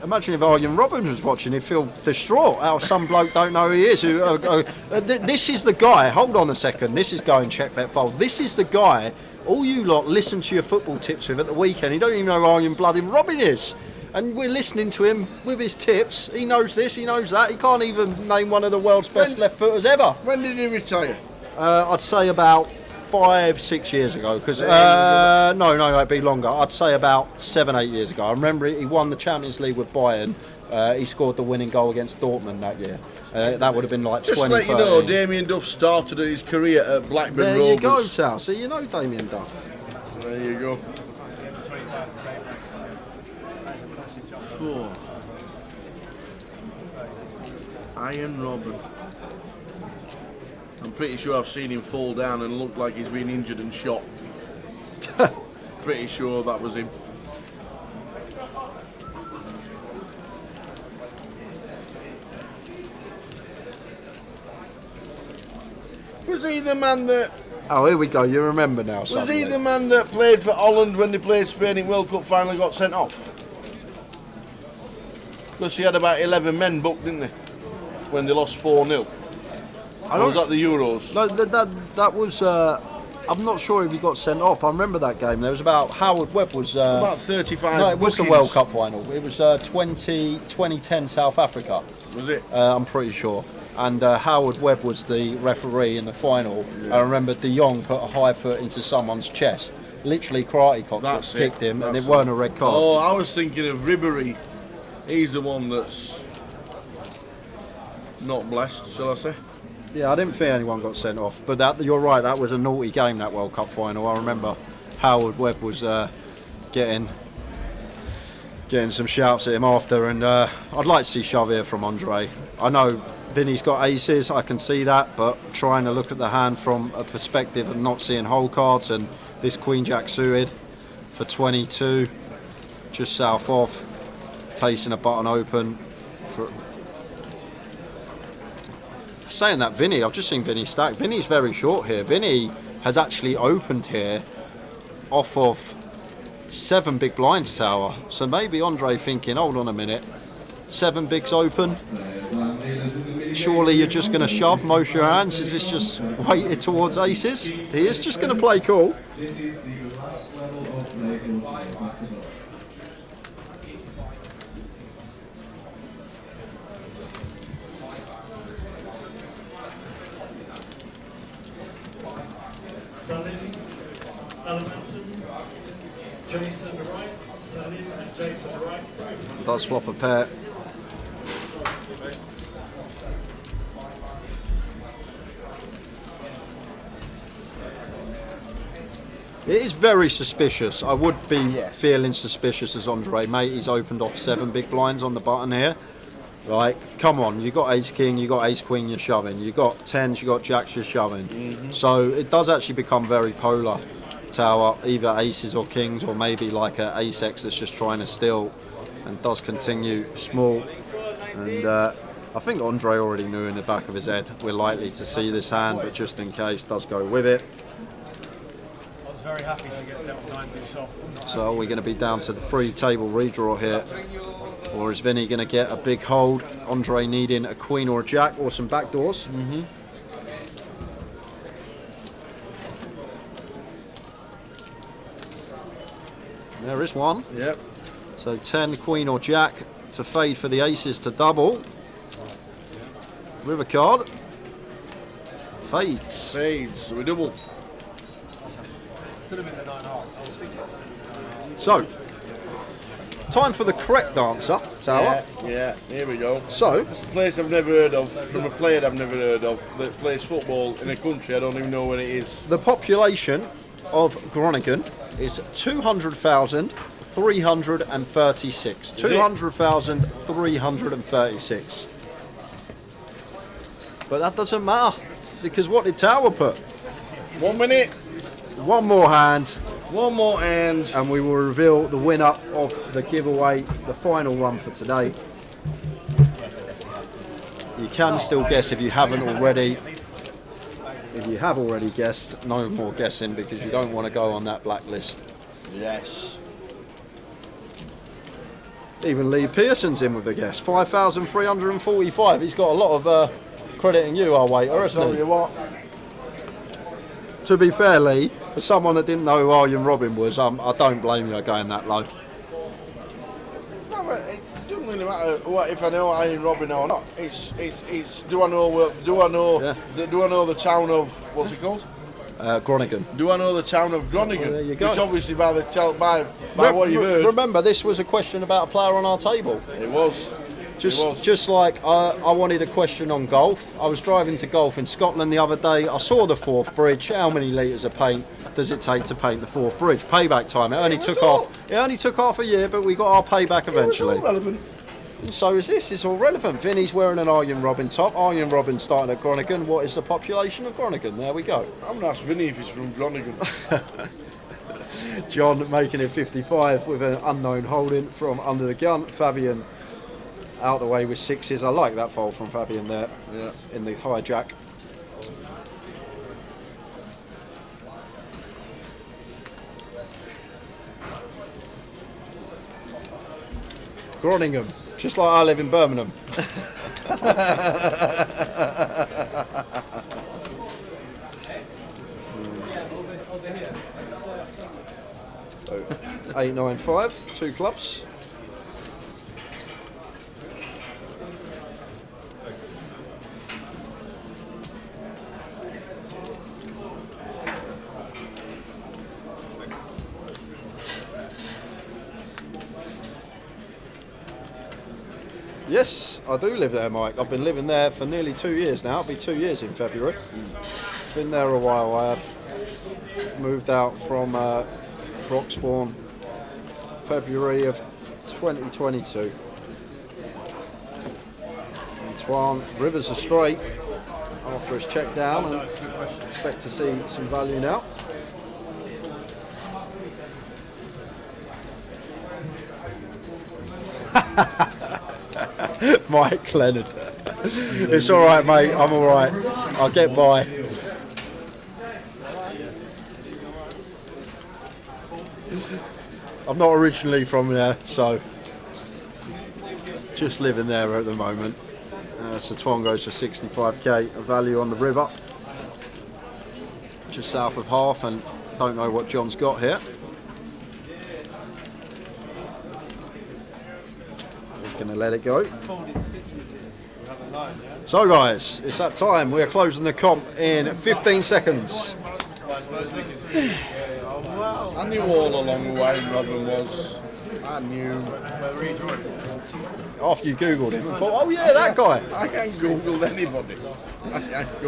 Imagine if Arjen Robben was watching, he'd feel distraught how some bloke don't know who he is. This is the guy, hold on a second, this is going check, bet, fold. This is the guy all you lot listen to your football tips with at the weekend. He don't even know who Arjen bloody Robben is. And we're listening to him with his tips. He knows this, he knows that. He can't even name one of the world's best left footers ever. When did he retire? I'd say about 5-6 years ago. Because no, it'd be longer. I'd say about 7-8 years ago. I remember he won the Champions League with Bayern. He scored the winning goal against Dortmund that year. That would have been like 2013. Just to let you know, Damien Duff started his career at Blackburn Rovers. There you go, Tal. So you know Damien Duff. There you go. Four. Arjen Robben. I'm pretty sure I've seen him fall down and look like he's been injured and shot. Pretty sure that was him. Was he the man that... Oh, here we go. You remember now. Was suddenly. he the man that played for Holland when they played Spain in World Cup final and got sent off? Because he had about 11 men booked, didn't they? When they lost 4-0. I was at the Euros. No, that was... I'm not sure if he got sent off. I remember that game. There was about... Howard Webb was... about 35 No, it was bookings. the World Cup final. It was 2010 South Africa. Was it? I'm pretty sure. And Howard Webb was the referee in the final. Yeah. I remember De Jong put a high foot into someone's chest. Literally karate kicked him, and it weren't a red card. Oh, I was thinking of Ribery. He's the one that's not blessed, shall I say? Yeah, I didn't think anyone got sent off. But you're right, that was a naughty game, that World Cup final. I remember Howard Webb was getting some shouts at him after, and I'd like to see shove here from Andre. I know Vinny's got aces, I can see that, but trying to look at the hand from a perspective of not seeing whole cards, and this Queen Jack suited for 22, just south off, facing a button open. Saying that, Vinny, I've just seen Vinny stack. Vinny's very short here. Vinny has actually opened here off of 7 big blinds tower. So maybe Andre thinking, hold on a minute, 7 bigs open. Surely you're just going to shove most of your hands. Is this just weighted towards aces? He is just going to play cool. This is the last level of play in basketball. Salim, Eliminations, Jason to the right, Salim and Jason to the right. Does flop a pair. It is very suspicious. I would be feeling suspicious as Andre, mate. He's opened off 7 big blinds on the button here. Like, come on, you got ace king, you got ace queen, you're shoving. You got 10s, you got jacks, you're shoving. Mm-hmm. So it does actually become very polar tower, either aces or kings, or maybe like an ace x that's just trying to steal, and does continue small. And I think Andre already knew in the back of his head we're likely to see this hand, but just in case, does go with it. I was very happy to get dealt 9 bigs off. So we're going to be down to the 3 table redraw here. Or is Vinny going to get a big hold? Andre needing a queen or a jack or some backdoors. Mm-hmm. There is one. Yep. So 10, queen or jack to fade for the aces to double. River card. Fades. Fades, so we double. Could have been the 9 hearts. I was thinking. So, time for the correct answer, Tower. Yeah, here we go. So, It's a place I've never heard of, from a player I've never heard of, that plays football in a country I don't even know where it is. the population of Groningen is 200,000 336. 200,336. But that doesn't matter, because what did Tower put? 1 minute, One more hand, one more hand. and we will reveal the winner of the giveaway, the final one for today. You can still guess if you haven't already. If you have already guessed, no more guessing, because you don't want to go on that blacklist. Yes. Even Lee Pearson's in with a guess. 5,345. He's got a lot of credit in you, our waiter, hasn't Tell he? you what, To be fair, Lee, for someone that didn't know who Arjen Robin was, I don't blame you going that low. no, but it doesn't really matter what if I know Iron Robin or not. It's do I know Yeah. do I know the town of what's it called? Groningen. Do I know the town of Groningen? There you go. Which obviously by what you've heard, Remember, this was a question about a player on our table. it was. Just like I wanted a question on golf. I was driving to golf in Scotland the other day. I saw the Forth Bridge. How many litres of paint does it take to paint the Forth Bridge? Payback time. It only took half a year, but we got our payback eventually. It was all relevant. And so is this. It's all relevant. Vinny's wearing an Arjen Robin top. Arjen Robin starting at Groningen. What is the population of Groningen? There we go. I'm gonna ask Vinny if he's from Groningen. John making it 55 with an unknown holding from under the gun. Fabian out the way with sixes. I like that fold from Fabian there. Yeah. In the hijack. Groningen, just like I live in Birmingham. Oh, 895, 2 clubs. Yes, I do live there, Mike. I've been living there for nearly 2 years now. It'll be 2 years in February. Been there a while. I have moved out from Broxbourne February of 2022. Antoine, rivers are straight after his check down, and expect to see some value now. Mike Leonard. It's alright, mate. I'm alright. I'll get by. I'm not originally from there, so just living there at the moment. Satuan goes for 65k, a value on the river. Just south of half, and don't know what John's got here. Going to let it go. So guys, it's that time. We're closing the comp in 15 seconds. I knew all along who Iron Robin was. I knew. After you googled him and thought, oh yeah, that guy. I can't Google anybody.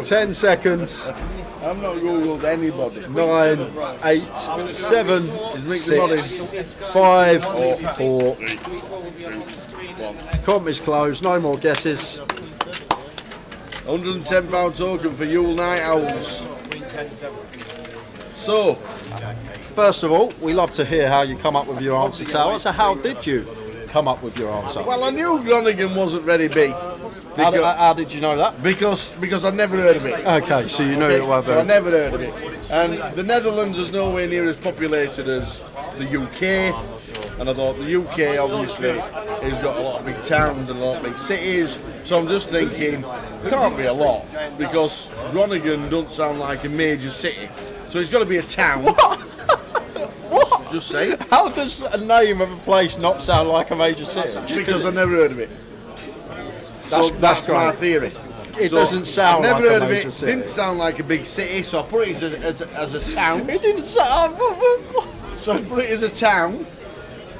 10 seconds. I've not Googled anybody. 9, 8, 7, 6, 5, 4. Comp is closed. No more guesses. £110 token for Yule Night Owls. So, first of all, we love to hear how you come up with your answer, Tower. So how did you come up with your answer? well, I knew Groningen wasn't very big. How did you know that? Because I'd never heard of it. Okay, so you knew it was So I never heard of it. And the Netherlands is nowhere near as populated as the UK. And I thought the UK obviously has got a lot of big towns and a lot of big cities. So I'm just thinking, can't be a lot, because Groningen doesn't sound like a major city. So it's got to be a town. What? Just say. How does a name of a place not sound like a major city? Because I never heard of it. That's my great. theory. It doesn't sound I've never like heard a of major it. city. Didn't sound like a big city, so I put it as a town. It didn't sound. So I put it as a town,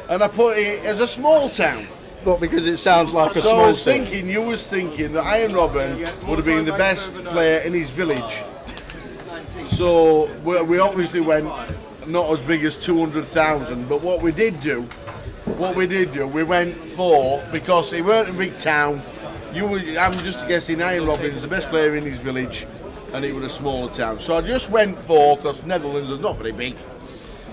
and I put it as a small town. What, because it sounds like a So small I was city? thinking, you was thinking that Iron Robin would have been the best player in his village. So we obviously went not as big as 200,000, but what we did do what we did do, we went for, because he weren't a big town, I'm just guessing Iron Robin is the best player in his village, and it was a smaller town. So I just went for, because Netherlands is not very big,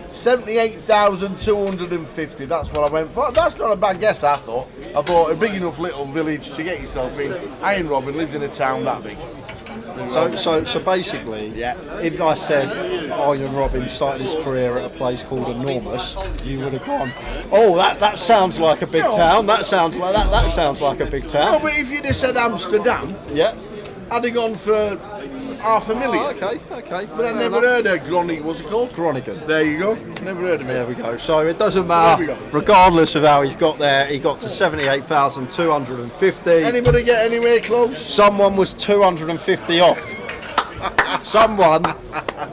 78,250, that's what I went for. That's not a bad guess, I thought. I thought a big enough little village to get yourself in. Iron Robin lives in a town that big. So basically, Yeah. if I said Iron Robin started his career at a place called Enormous, you would have gone, oh, that sounds like a big town. That sounds like that sounds like a big No, town. but if you'd have said Amsterdam, Yeah. I'd have gone for $500,000. Oh, okay. But I never heard of Groningen, what's it called? Groningen. There you go, never heard of it. There we go. So it doesn't There we matter, go. regardless of how he's got there. He got to 78,250. Anybody get anywhere close? Someone was 250 off. Someone,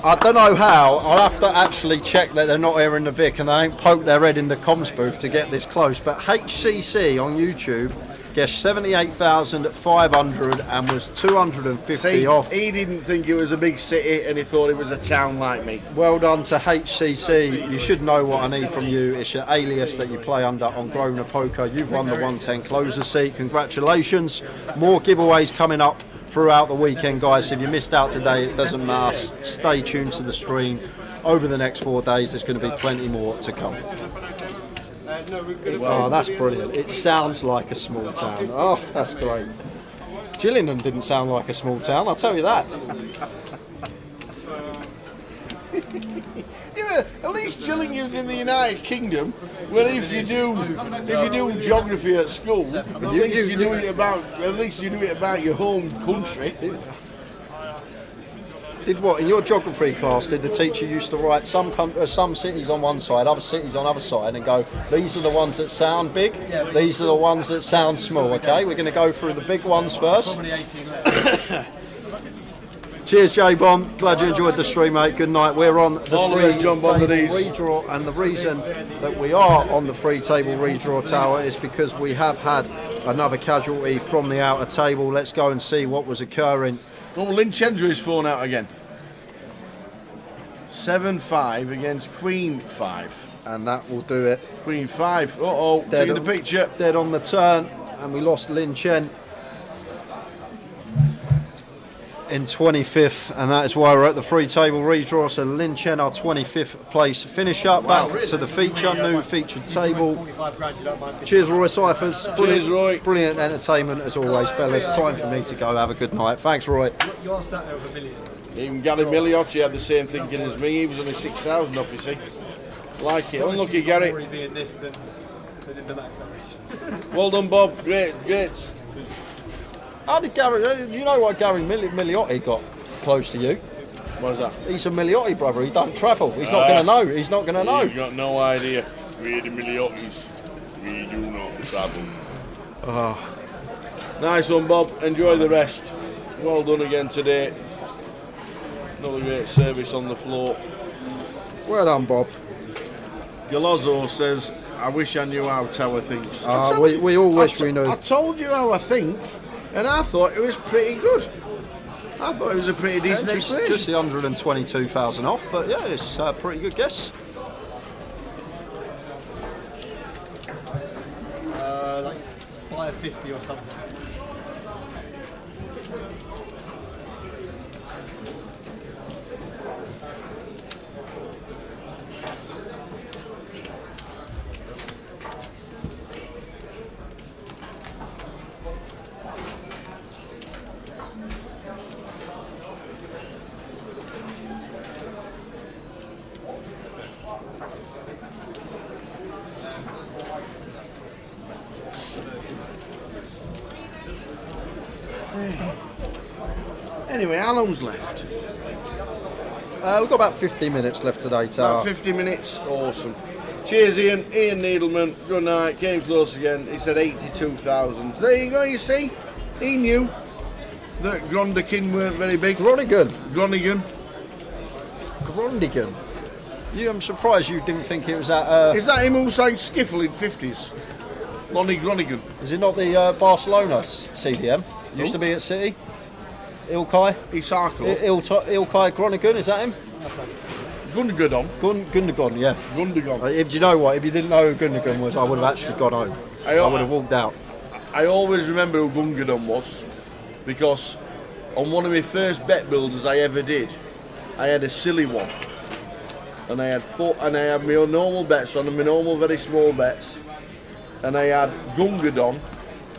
I don't know how. I'll have to actually check that they're not here in the Vic and they ain't poked their head in the comms booth to get this close. But HCC on YouTube guessed 78,500 and was 250 See, off. he didn't think it was a big city and he thought it was a town like me. Well done to HCC. You should know what I need from you. It's your alias that you play under on Grosvenor Poker. You've won the 110 closer seat. Congratulations. More giveaways coming up throughout the weekend, guys. If you missed out today, it doesn't matter. Stay tuned to the stream. Over the next 4 days, there's going to be plenty more to come. Oh, that's brilliant. It sounds like a small town. Oh, that's great. Gillingham didn't sound like a small town, I'll tell you that. Yeah, at least Gillingham's in the United Kingdom, where if you do geography at school, at least you do it about your home country. Did what in your geography class? Did the teacher used to write some cities on one side, other cities on the other side, and go, these are the ones that sound big, these are the ones that sound small. Okay, we're going to go through the big ones first. Cheers, J Bomb. Glad you enjoyed the stream, mate. Good night. We're on the All the free best, John Bomb, table these. redraw, and the reason that we are on the free table redraw tower is because we have had another casualty from the outer table. Let's go and see what was occurring. Oh, Lynn Chendra is phone out again. 7-5 against Queen 5. And that will do it. Queen 5. Uh-oh, taking the picture. Dead on the turn, and we lost Lin Chen in 25th, and that is why we're at the free table redraw. So Lin Chen, our 25th place finisher. Back to the feature, new featured table. Cheers, Roy Cyphers. Cheers, Roy. Brilliant entertainment as always, fellas. Time for me to go. Have a good night. Thanks, Roy. You're sat there with $1 million. Even Gary Milliotti had the same thinking as me. He was only 6,000 off, you see. Like it. Unlucky, Gary. More in this than in the max damage. Well done, Bob. Great. How did Gary? You know why Gary Milliotti got close to you? What is that? He's a Milliotti brother. He don't travel. He's not going to know. He's not going to know. You've got no idea. We're the Milliottis. We do not travel. Nice one, Bob. Enjoy the rest. Well done again today. Another great service on the floor. Well done, Bob. Galozzo says, I wish I knew how Tower thinks. We all wish we knew. I told you how I think, and I thought it was pretty good. I thought it was a pretty decent explanation. Just the 122,000 off, but yeah, it's a pretty good guess. Like 550 or something. Anyway, how long's left? We've got about 50 minutes left today, Tower. About 50 minutes. Awesome. Cheers, Ian. Ian Needleman. Good night. Came close again. He said 82,000. There you go, you see. He knew that Grondikin weren't very big. Groningen. I'm surprised you didn't think it was that. Is that him who sang Skiffle in 50s? Lonnie Groningen. Is it not the Barcelona CDM? Used to be at City. Ilkay. Isako. Ilkay Groningen, is that him? Gundogan. Gundogan, yeah. Gundogan. If you know what, if you didn't know who Gundogan was, I would have actually gone home. I would have walked out. I always remember who Gundogan was because on one of my first bet builders I ever did, I had a silly one, and I had my normal bets on, my normal very small bets, and I had Gundogan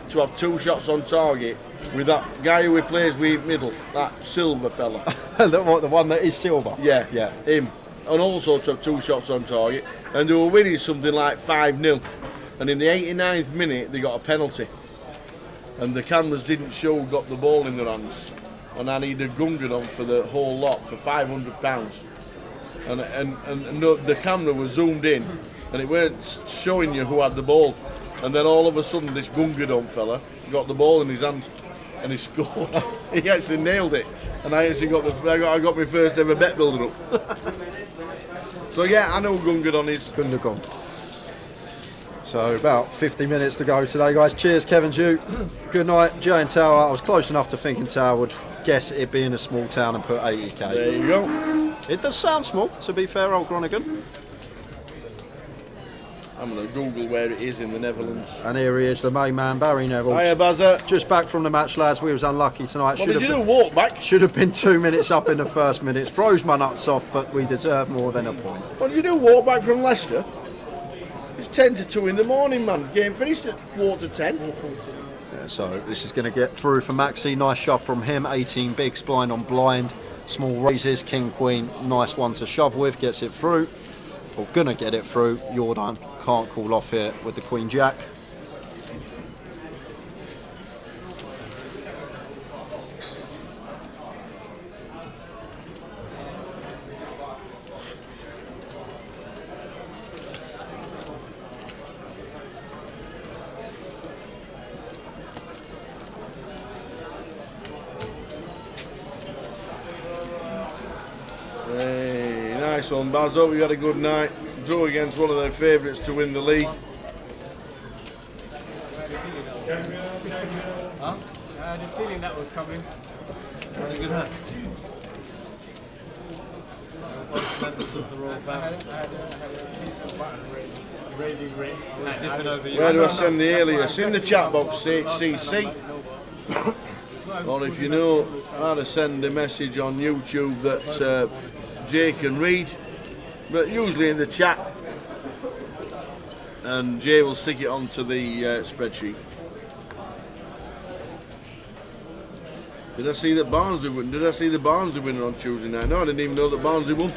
to have 2 shots on target with that guy who he plays with middle, that silver fella. the one that is silver. Yeah, him. And also to have 2 shots on target, and they were winning something like 5-0, and in the 89th minute they got a penalty, and the cameras didn't show who got the ball in their hands, and I needed Gundogan for the whole lot for £500, and the camera was zoomed in, and it weren't showing you who had the ball, and then all of a sudden this Gundogan fella got the ball in his hand, and he scored. He actually nailed it, and I actually I got my first ever bet builder up. So yeah, I know Gundogan is. Gundogan. So about 50 minutes to go today, guys. Cheers, Kevin Jew. Good night, Jay and Tower. I was close enough to thinking Tower would guess it being a small town and put 80k. There you go. It does sound small, to be fair, old Groningen. I'm going to Google where it is in the Netherlands. And here he is, the main man, Barry Neville. Hiya, Bazza. Just back from the match, lads. We was unlucky tonight. What did you do, walk back? Should have been 2 minutes up in the first minutes. Froze my nuts off, but we deserve more than a point. What did you do, walk back from Leicester? It's 10 to 2 in the morning, man. Game finished at 9:45. Yeah, so this is going to get through for Maxi. Nice shove from him. 18 bigs, blind on blind. Small raises, king, queen. Nice one to shove with. Gets it through. Or gonna get it through. Jordan can't call off here with the queen jack. Hey, nice one, Baz. Hope you had a good night. Drew against one of their favourites to win the league. Huh? I had a feeling that was coming. Had a good hand. Both members of the royal family. I was zipping over you. Where do I send the alias? In the chat box, HCC. Or if you know how to send a message on YouTube that Jay can read, but usually in the chat, and Jay will stick it onto the spreadsheet. Did I see that Barnsley won? Did I see the Barnsley winner on Tuesday night? No, I didn't even know that Barnsley won.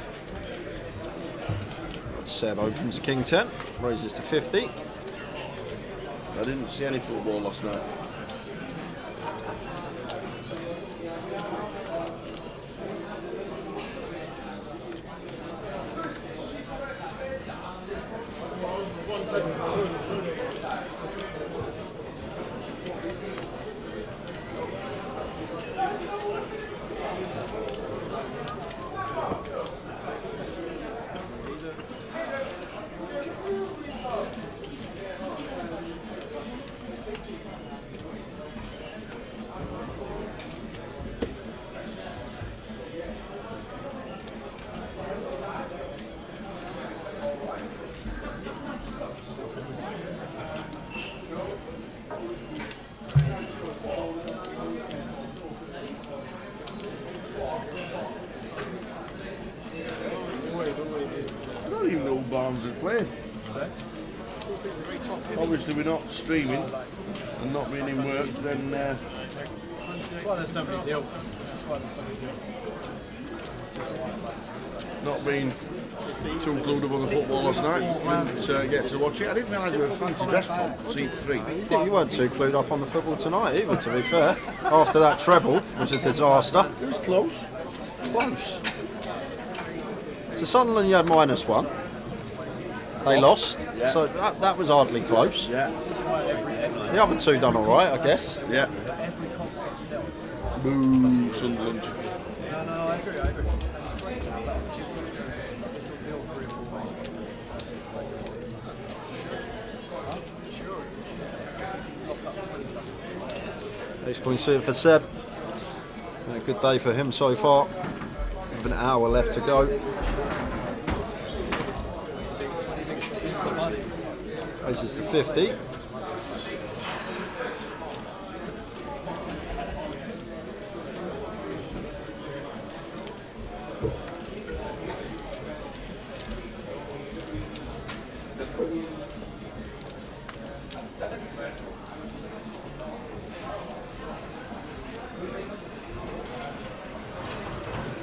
Seb opens king 10, raises to 50. I didn't see any football last night. I don't even know who Barnsley played. Obviously we're not streaming and not being in work, then That's why there's so many deals. That's why there's so many deals. not being too glued up on the football last night. Didn't get to watch it. I didn't realise we were fancy dress comp, seat 3. You weren't too clued up on the football tonight either, to be fair. After that treble was a disaster. It was close. Close. So Sunderland, you had -1. They lost, Yeah. so that was hardly close. Yeah, The other two done all right, I guess. yeah. Boo, Sunderland. No, I agree. And it's great to have that opportunity to this will build 3 or 4 ways. Sure. Lock up 20-something. Ace Queen suited for Seb. Been a good day for him so far. With an hour left to go. Raises to 50.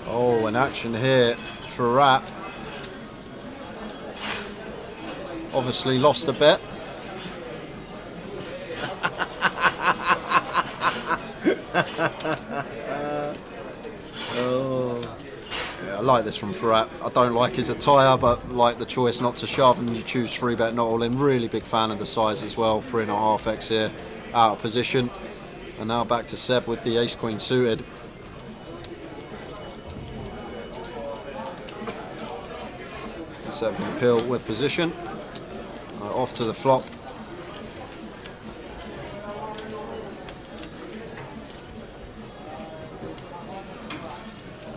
Oh, an action here for Rat. Obviously lost a bet. Yeah, I like this from Farhat. I don't like his attire, but like the choice not to shove and you choose 3-bet not all in. Really big fan of the size as well. 3.5x here, out of position. And now back to Seb with the ace-queen suited. Seb can appeal with position. Off to the flop.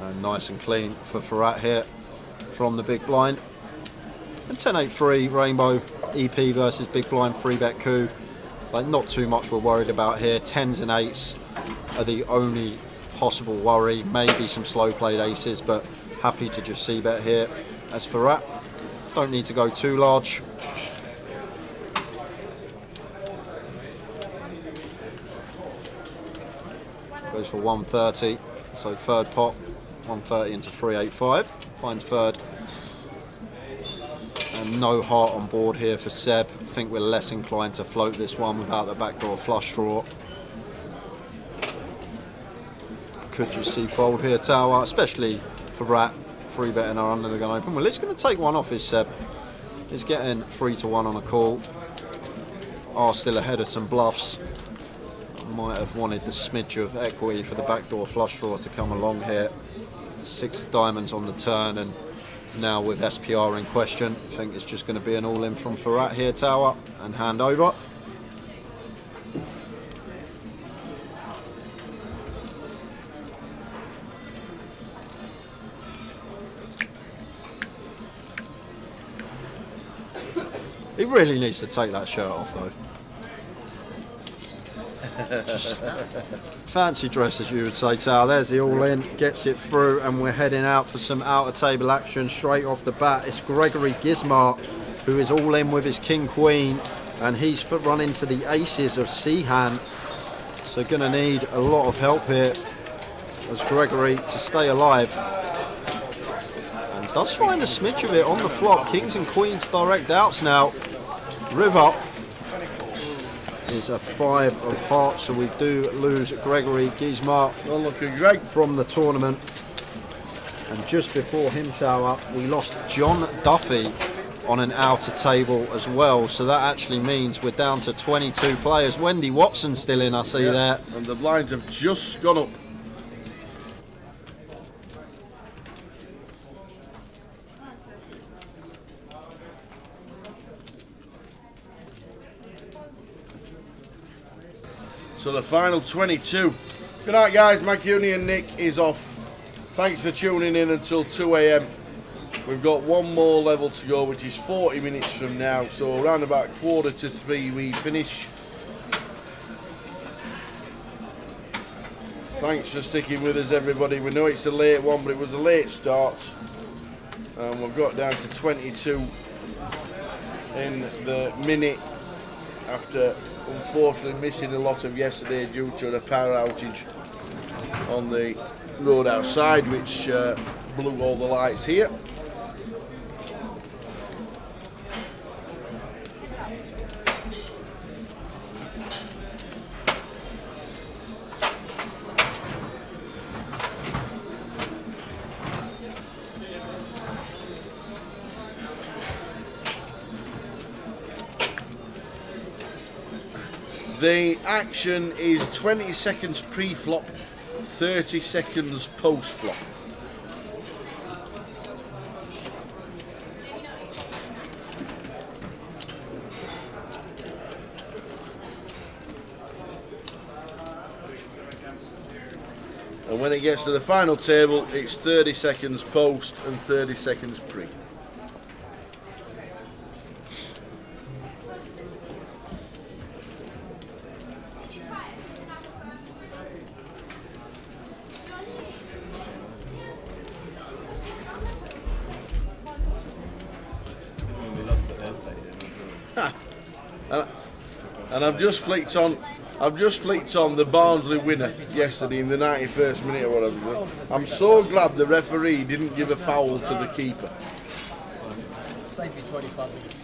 And nice and clean for Farhat here from the big blind. And 10-8-3 rainbow EP versus big blind 3-bet coup. Like, not too much we're worried about here. 10s and 8s are the only possible worry. Maybe some slow played aces, but happy to just c-bet here. As for Farhat, don't need to go too large. Goes for 130, so third pot, 130 into 385, finds third. And no heart on board here for Seb. I think we're less inclined to float this one without the backdoor flush draw. Could you see fold here, Tower, especially for Rat, 3-betting our under the gun open. Well, it's going to take one off his Seb. He's getting 3-1 on a call. Are still ahead of some bluffs. Might have wanted the smidge of equity for the backdoor flush draw to come along here. 6 diamonds on the turn, and now with SPR in question, I think it's just going to be an all-in from Farhat here, Tower, and hand over. He really needs to take that shirt off though. Just fancy dress, as you would say, Tal. There's the all-in, gets it through, and we're heading out for some out-of-table action straight off the bat. It's Gregory Gizmar, who is all in with his king-queen, and he's run into the aces of Sehan. So going to need a lot of help here as Gregory to stay alive. And does find a smidge of it on the flop. Kings and queens direct outs now. River is a 5 of hearts, so we do lose Gregory Gizmar. Not looking great from the tournament. And just before him, Tower, we lost John Duffy on an outer table as well, so that actually means we're down to 22 players. Wendy Watson still in, I see there. And the blinds have just gone up. So the final 22. Good night, guys. McUney and Nick is off. Thanks for tuning in until 2 a.m. We've got one more level to go, which is 40 minutes from now. So around about 2:45 we finish. Thanks for sticking with us, everybody. We know it's a late one, but it was a late start. And we've got down to 22 in the minute after unfortunately missing a lot of yesterday due to the power outage on the road outside, which blew all the lights here. The action is 20 seconds pre-flop, 30 seconds post-flop. And when it gets to the final table, it's 30 seconds post and 30 seconds pre. And I've just flicked on the Barnsley winner yesterday in the 91st minute or whatever. I'm so glad the referee didn't give a foul to the keeper. Save me 25 minutes.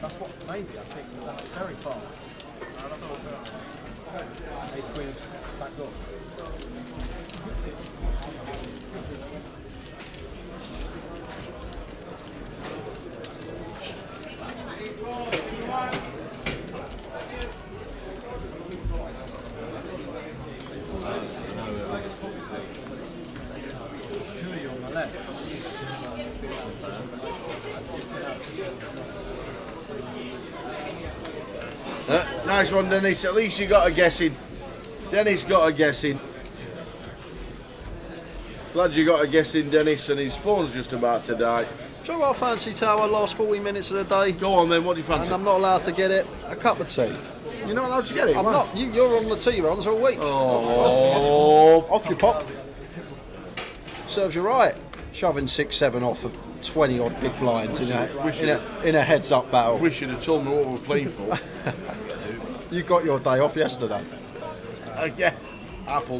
That's what, maybe, I think. That's very far. Ace Queen's back up. There's 2 of you on the left. Nice one, Dennis. At least you got a guessing. Dennis got a guessing. Glad you got a guessing, Dennis, and his phone's just about to die. Do you know what I fancy, Tower? Last 40 minutes of the day. Go on then, what do you fancy? And I'm not allowed to get it. A cup of tea. You're not allowed to get it? I'm Why? not. You're on the tea runs all week. Oh. Off your pop. Serves you right. Shoving 6-7 off of 20 odd big blinds in a heads up battle. Wish you'd have told me what we were playing for. You got your day off yesterday. Yeah,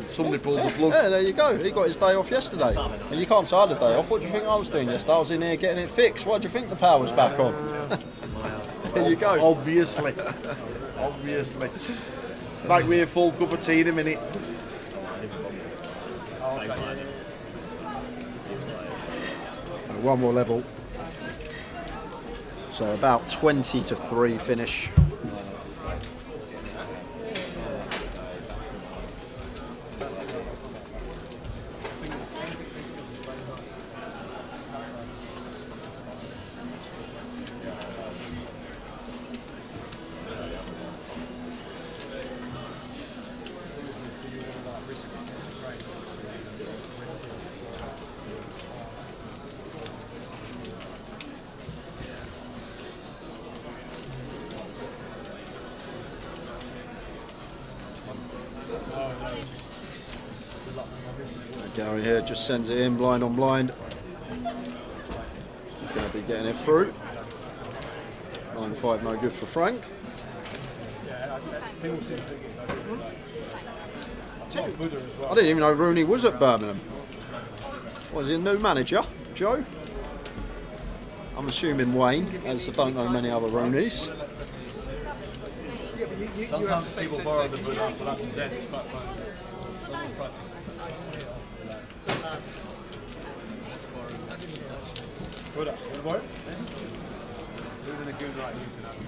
somebody pulled the plug. Yeah, there you go. He got his day off yesterday. And you can't say I had a day off. What do you think I was doing yesterday? I was in here getting it fixed. Why do you think the power's back on? There you go. Obviously. Back with a full cup of tea in a minute. One more level. So about 20-3 finish. Gary here just sends it in blind on blind. He's going to be getting it through. 9-5 no good for Frank. I didn't even know Rooney was at Birmingham. Was he a new manager? Joe? I'm assuming Wayne, as I don't know many other Rooneys. Sometimes people borrow the Buddha, but that's Zen. It's quite fun. Someone's practicing. Buddha, you want to borrow it? Even a good right, you can have it.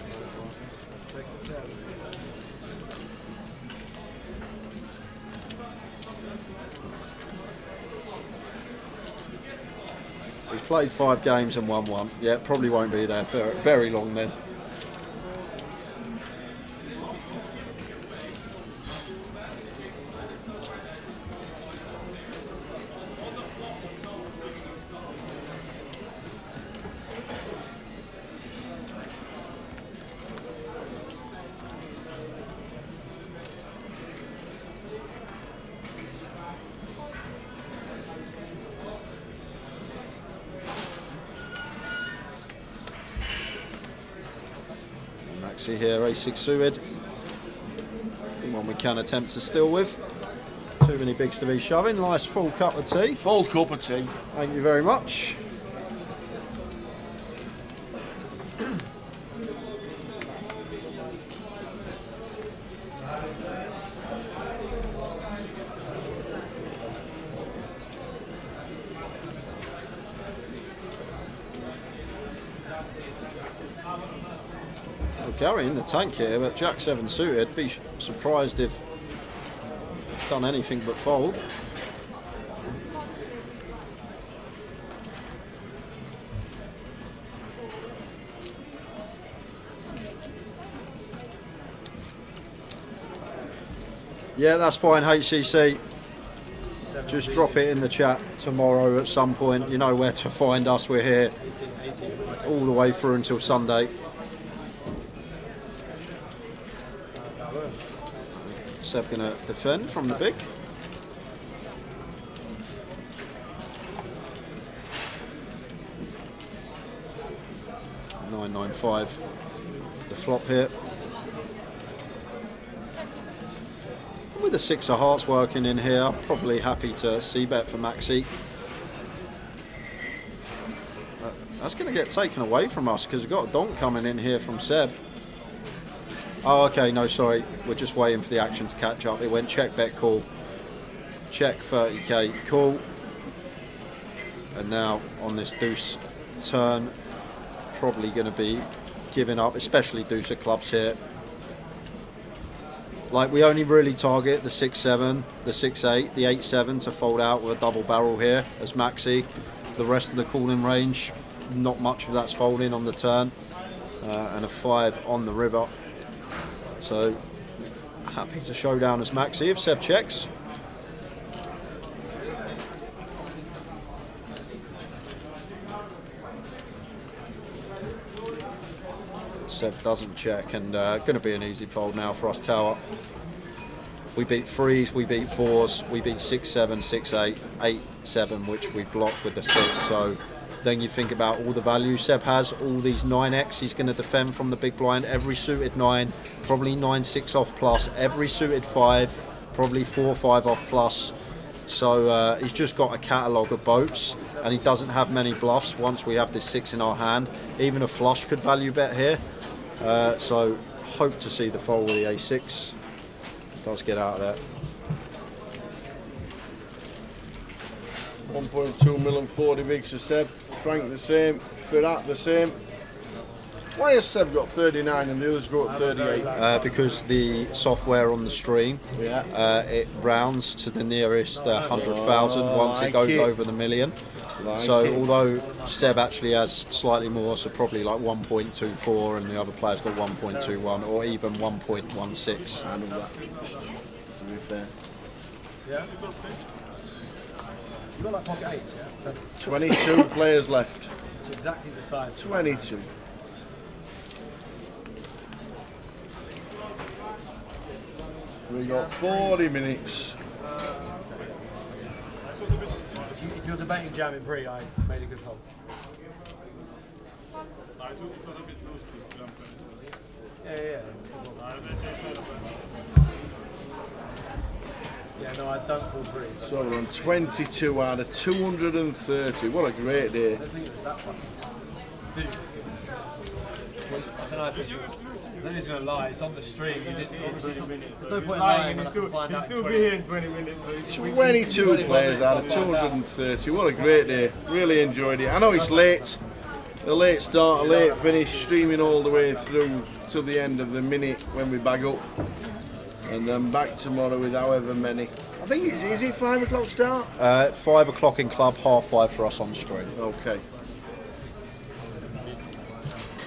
He's played 5 games and won 1. Yeah, probably won't be there for very long then. Maxi here, A6 suited. One we can attempt to steal with. Too many bigs to be shoving. Nice full cup of tea. Full cup of tea. Thank you very much. Gary in the tank here, but Jack 7 suited. Be surprised if done anything but fold. Yeah, that's fine, HCC. Just drop it in the chat tomorrow at some point. You know where to find us. We're here all the way through until Sunday. Seb going to defend from the big. 995. The flop here. With the 6 of hearts working in here, I'm probably happy to c-bet for Maxi. That's going to get taken away from us because we've got a donk coming in here from Seb. Oh, okay, no, sorry. We're just waiting for the action to catch up. It went check, bet, call. Check, 30k, call. And now on this deuce turn, probably going to be giving up, especially deuce of clubs here. Like, we only really target the 6-7, the 6-8, the 8-7 to fold out with a double barrel here as Maxi. The rest of the calling range, not much of that's folding on the turn. And a 5 on the river. So, happy to show down as Maxi if Seb checks. Seb doesn't check, and going to be an easy fold now for us tower. We beat 3s, we beat 4s, we beat 6-7, 6-8, 8-7, which we block with the 6. So then you think about all the value Seb has, all these 9x he's going to defend from the big blind, every suited 9, probably 9-6 off plus, every suited 5, probably 4-5 off plus. So he's just got a catalogue of boats, and he doesn't have many bluffs once we have this 6 in our hand. Even a flush could value bet here. So hope to see the fold with the A6. Does get out of there. 1.2 million 40 bigs for Seb. Frank the same. Firat the same. Why has Seb got 39 and the others got 38? Because the software on the stream, it rounds to the nearest 100,000 once it goes over the million. So although Seb actually has slightly more, so probably like 1.24, and the other player's got 1.21 or even 1.16. I know that, to be fair. Yeah? You got like pocket 8s, yeah? So 22 players left. it's exactly the size. 22. We got 40 minutes. If you're debating jamming pre, I made a good call. I thought it was a bit loose to jump on it. Yeah. Yeah, no, I don't call pre. So we're on 22 out of 230. What a great day. I don't think it was that fucking. I don't know if he's going to lie. It's on the stream. You didn't. There's no point in lying. He'll still be here in 20 minutes. 22 players out of 230. What a great day. Really enjoyed it. I know it's late. A late start, a late finish, streaming all the way through to the end of the minute when we bag up. And then back tomorrow with however many. I think is it 5 o'clock start? 5 o'clock in club, 5:30 for us on stream. Okay.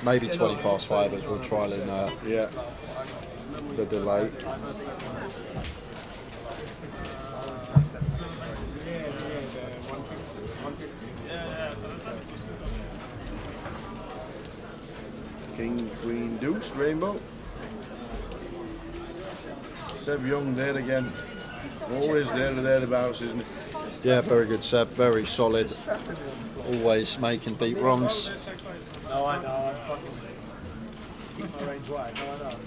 Maybe 20 past 5 as we're trialing Yeah. the delay. King, Queen, Deuce, Rainbow. Seb Young there again. Always there or thereabouts, isn't it? Yeah, very good Seb, very solid. Always making deep runs. No, I know. I'm fucking. Range wide. No, I know.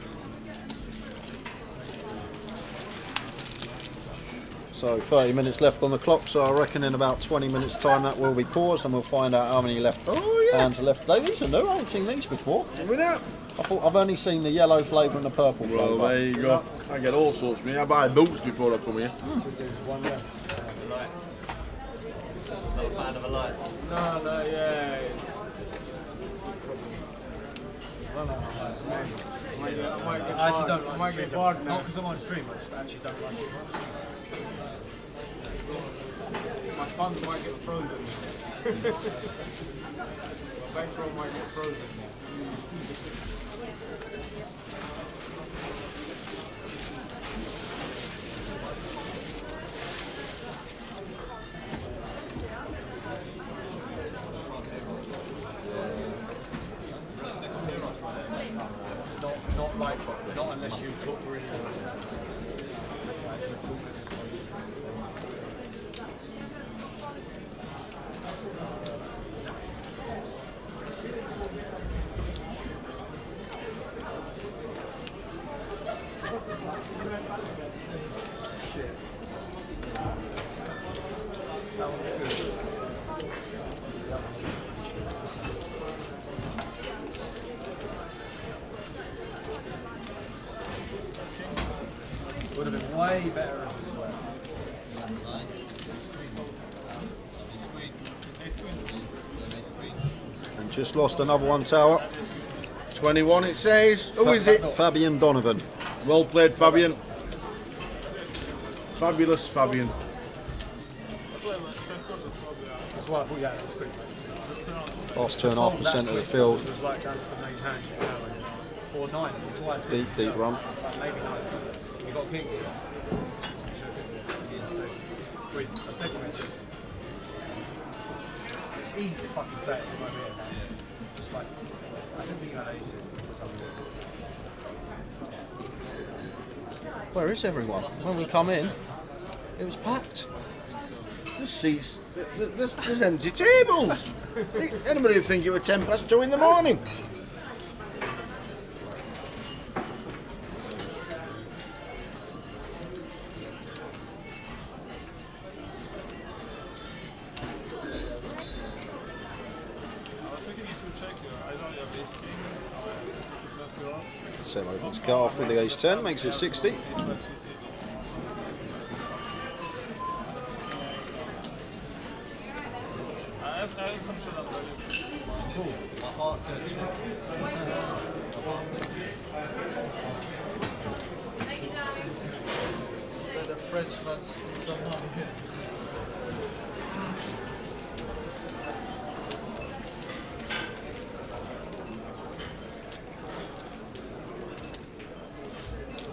So 30 minutes left on the clock, so I reckon in about 20 minutes time that will be paused and we'll find out how many left hands are left today. These are new, I haven't seen these before. We know. I've only seen the yellow flavour and the purple Well, flavour. there you go. I get all sorts, me. I buy boots before I come here. One left. Not a fan of a light. No, yeah. I actually don't like stream. Not because I'm on stream, I just actually don't like it. My funds might get frozen. My bankroll might get frozen. Not unless you talk really well. way better if you swear. And just lost another one, Tower. 21 it says. Who is it? Fabian Donovan. Well played, Fabian. Fabulous Fabian. That's why I thought you had that screen. Lost 2.5% of the field. It was like that's the main hand. You know, like 4-9. That's why I said Deep run. like maybe 9. You got kings. Wait, a second match. It's easy to fucking say it from over here. Man. Just like I don't think you had aces for some reason. Where is everyone? When we come in, it was packed. There's seats. There's empty tables. Anybody would think it was 2:10 in the morning. Set opens cut off with the ace-10, makes it 60. My heart searching. The Frenchman's somehow here.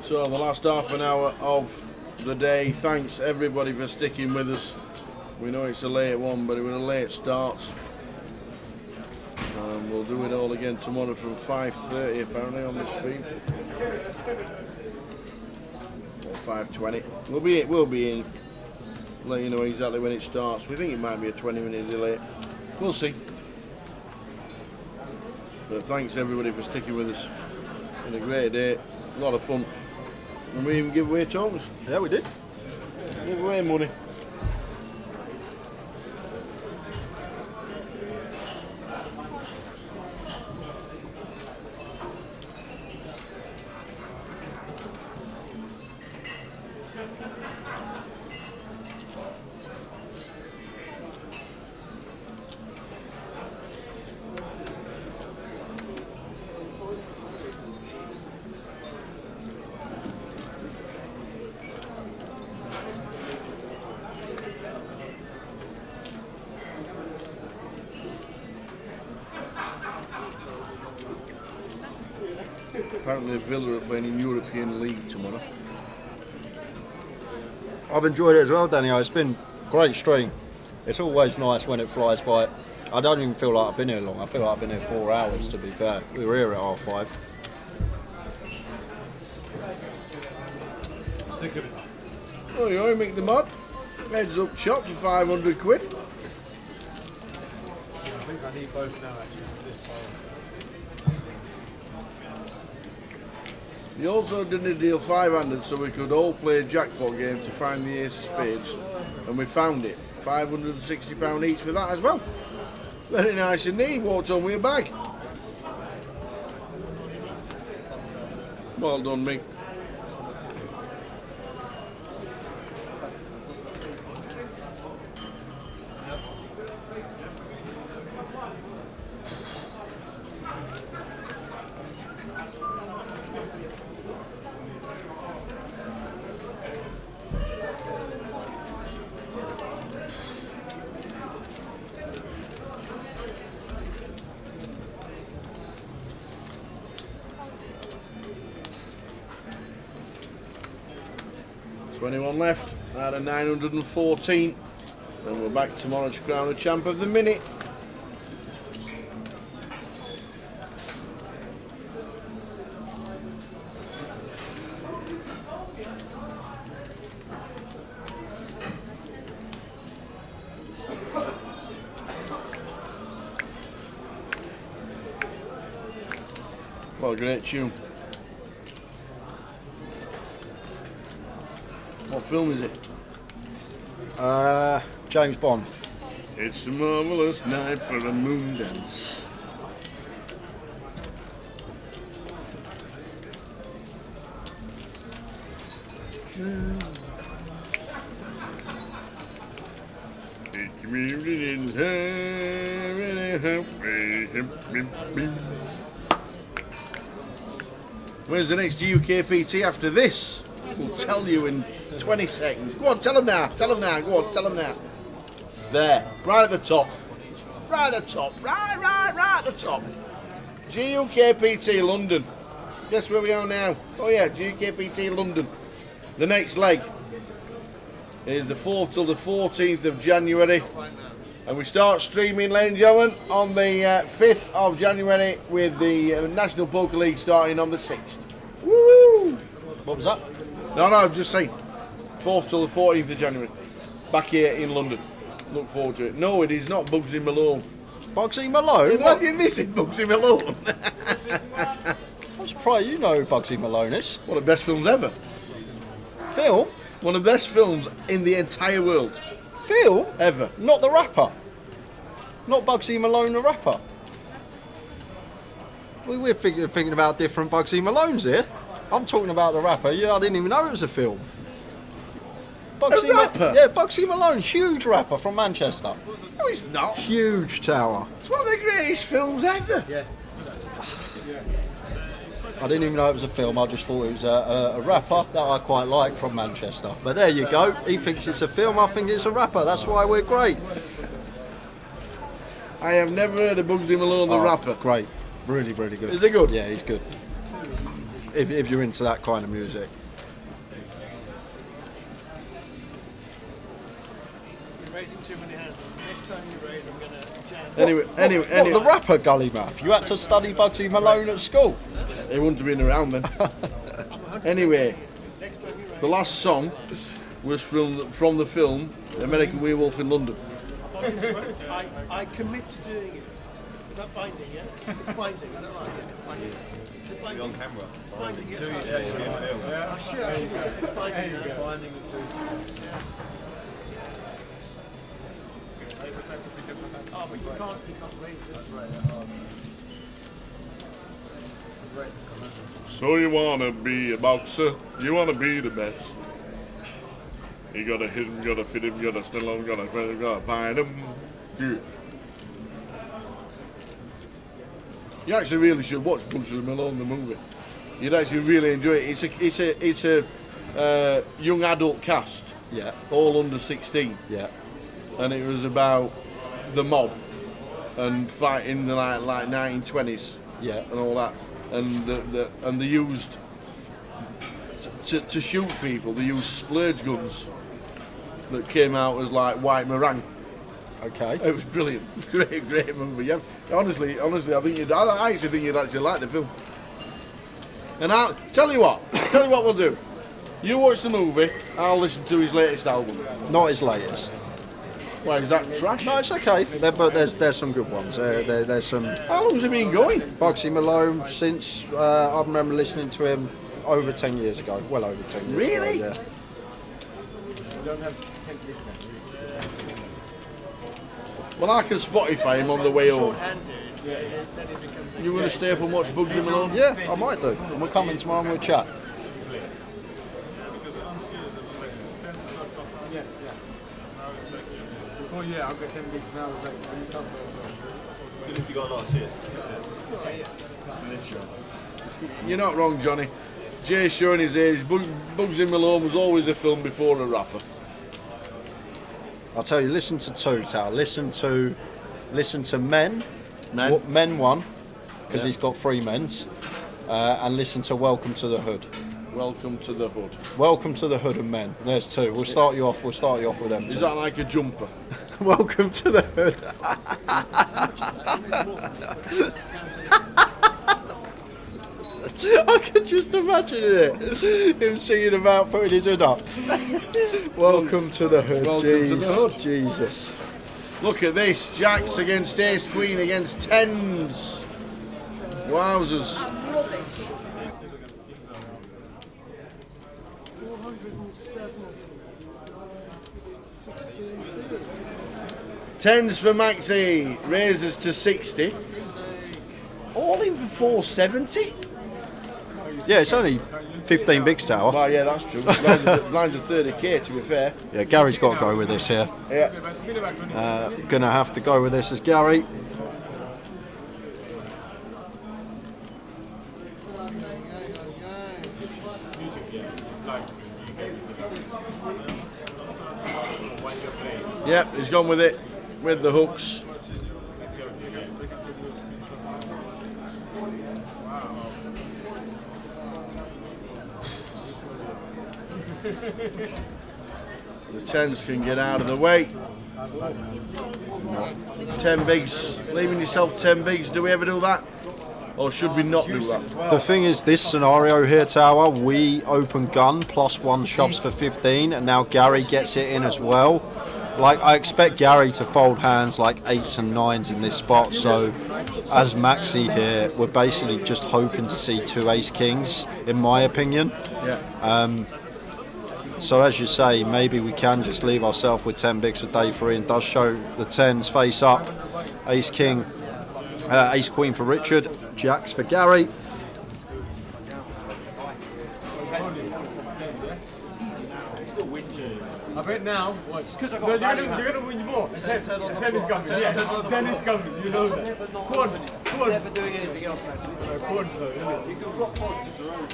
So the last half an hour of the day. Thanks everybody for sticking with us. We know it's a late one, but it was a late start. We'll do it all again tomorrow from 5:30 apparently on the stream. Or 5:20. We'll be in. Let you know exactly when it starts. We think it might be a 20-minute delay. We'll see. But thanks everybody for sticking with us. Been a great day. A lot of fun. And we even give away tongues. Yeah, we did. Give away money. Apparently Villa are playing in European League tomorrow. I've enjoyed it as well, Daniel. It's been a great stream. It's always nice when it flies by. I don't even feel like I've been here long. I feel like I've been here 4 hours, to be fair. We were here at 5:30. Oh, you make the mod. Heads up shop for 500 quid. I think I need both now actually for this pile. He also did a deal 500 so we could all play a jackpot game to find the ace of spades. And we found it. £560 each for that as well. Very nice indeed. Walked on with a bag. Well done, Mick. $21 left out of 914. And we're back tomorrow to crown the champ of the minute. What a great tune. What film is it? James Bond. It's a marvelous night for a moon dance. Where's the next GUKPT after this? We'll tell you in 20 seconds. Go on, tell them now. Tell them now. Go on, tell them now. There, right at the top. Right at the top. Right at the top. GUKPT London. Guess where we are now? Oh yeah, GUKPT London. The next leg is the 4th till the 14th of January. And we start streaming, ladies and gentlemen, on the 5th of January with the National Poker League starting on the 6th. Woo! What was that? No, just saying. 4th till the 14th of January. Back here in London. Look forward to it. No, it is not Bugsy Malone. Bugsy Malone? Imagine this is Bugsy Malone. I'm surprised you know who Bugsy Malone is. One of the best films ever. Phil? One of the best films in the entire world. Phil? Ever. Not the rapper. Not Bugsy Malone the rapper. We're thinking about different Bugsy Malones here. I'm talking about the rapper. Yeah, I didn't even know it was a film. A rapper? Yeah, Bugsy Malone, huge rapper from Manchester. No, he's not. Huge tower. It's one of the greatest films ever. Yes. I didn't even know it was a film. I just thought it was a rapper that I quite like from Manchester. But there you go. He thinks it's a film. I think it's a rapper. That's why we're great. I have never heard of Bugsy Malone the rapper. Great. Really, really good. Is he good? Yeah, he's good. If you're into that kind of music. You're raising too many hands. Next time you raise, I'm going to jam. Anyway. What, the rapper Gully Math? You had to study Bugsy Malone at school? They wouldn't have been around then. Anyway, the last song was from the film American Werewolf in London. I commit to doing it. Is that binding, yeah? It's binding, is that right? Yeah, it's binding. Is it binding? On camera. It's binding, yes. I should actually say it's binding. It's binding the two. Oh, but you can't raise this way. So you wanna be a boxer? You wanna be the best? You gotta hit him, gotta fit him, gotta still him, gotta find him. Good. You actually really should watch Bugsy Malone the movie. You'd actually really enjoy it. It's a young adult cast. Yeah. All under 16. Yeah. And it was about the mob and fighting the like 1920s. Yeah. And all that. And they used to shoot people. They used splurge guns that came out as like white meringue. Okay. It was brilliant. Great movie. Yeah. Honestly, I actually think you'd actually like the film. And I'll tell you what we'll do. You watch the movie. I'll listen to his latest album. Not his latest. Why is that trash? No, it's okay. But there's some good ones. There's some. How long's it been going? Bugsy Malone since I remember listening to him over 10 years ago. Well over 10 years Really? ago. Yeah. Well, I can Spotify him on the way home. Short-handed, then it becomes. You going to stay up and watch Bugsy Malone? Yeah, I might do. And we're coming tomorrow and we'll chat. Oh yeah, I'll get 10 gigs now. Good if you got a lot of shit. You're not wrong, Johnny. Jay's showing his age. Bugsy Malone was always a film before a rapper. I'll tell you, listen to two, Tal. Listen to Men. Men? Men 1, because Yeah. he's got 3 men's. And listen to Welcome to the Hood. Welcome to the hood. Welcome to the Hood and Men. There's 2. We'll start you off with them. Is two. that like a jumper? Welcome to the Hood. I can just imagine it. Him singing about putting his hood up. Welcome to the Hood. Welcome to the Hood. Jesus. Look at this. Jacks against Ace Queen against 10s. Wowzers. 10s for Maxi. Raises to 60. All in for 470? Yeah, it's only 15 bigs, Tower. Well, yeah, that's true. Blinds are 30k, to be fair. Yeah, Gary's got to go with this here. Yeah. Gonna have to go with this as Gary. Yep, he's gone with it, with the hooks. The 10s can get out of the way. 10 bigs, leaving yourself 10 bigs. Do we ever do that? Or should we not do that? The thing is, this scenario here, Tower, we open gun plus 1 shoves for 15, and now Gary gets it in as well. Like, I expect Gary to fold hands like 8s and 9s in this spot, so as Maxi here, we're basically just hoping to see 2 ace kings, in my opinion. Yeah. So as you say, maybe we can just leave ourselves with 10 bigs for day 3, and does show the 10s face up. Ace king, ace queen for Richard, jacks for Gary. I bet now, because you're going to win more. 10 is coming. Yes, 10 is coming. You know that. Quad. Never doing anything else, actually. Quad though, isn't it? You can flop pods, it's the road.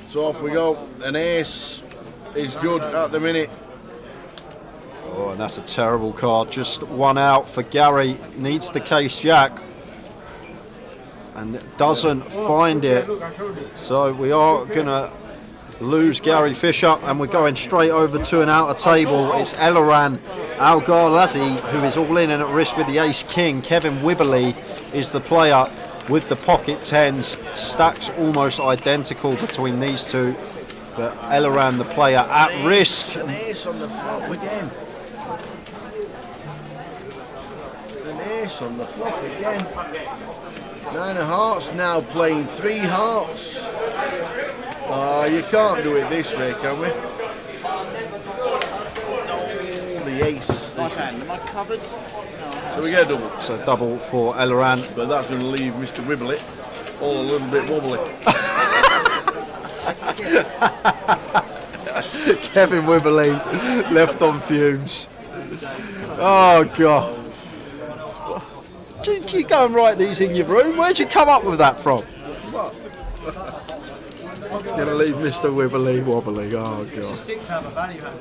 So off we go. An ace is good at the minute. Oh, and that's a terrible card. Just 1 out for Gary. Needs the case jack. And doesn't find it. So we are going to lose Gary Fisher, and we're going straight over to an outer table. It's Eliran Algarlazi who is all in and at risk with the ace king. Kevin Wibberley is the player with the pocket 10s. Stacks almost identical between these two, but Eliran the player at risk. An ace on the flop again. An ace on the flop again. 9 of hearts now playing 3 hearts. You can't do it this way, can we? No, the ace. Am I covered? So we get a double. So double for Eliran. But that's going to leave Mr. Wibbley all a little bit wobbly. Kevin Wibberley left on fumes. Oh God. Did you go and write these in your room? Where'd you come up with that from? It's going to leave Mr. Wibberley wobbly. Oh God. It's sick to have a value hand.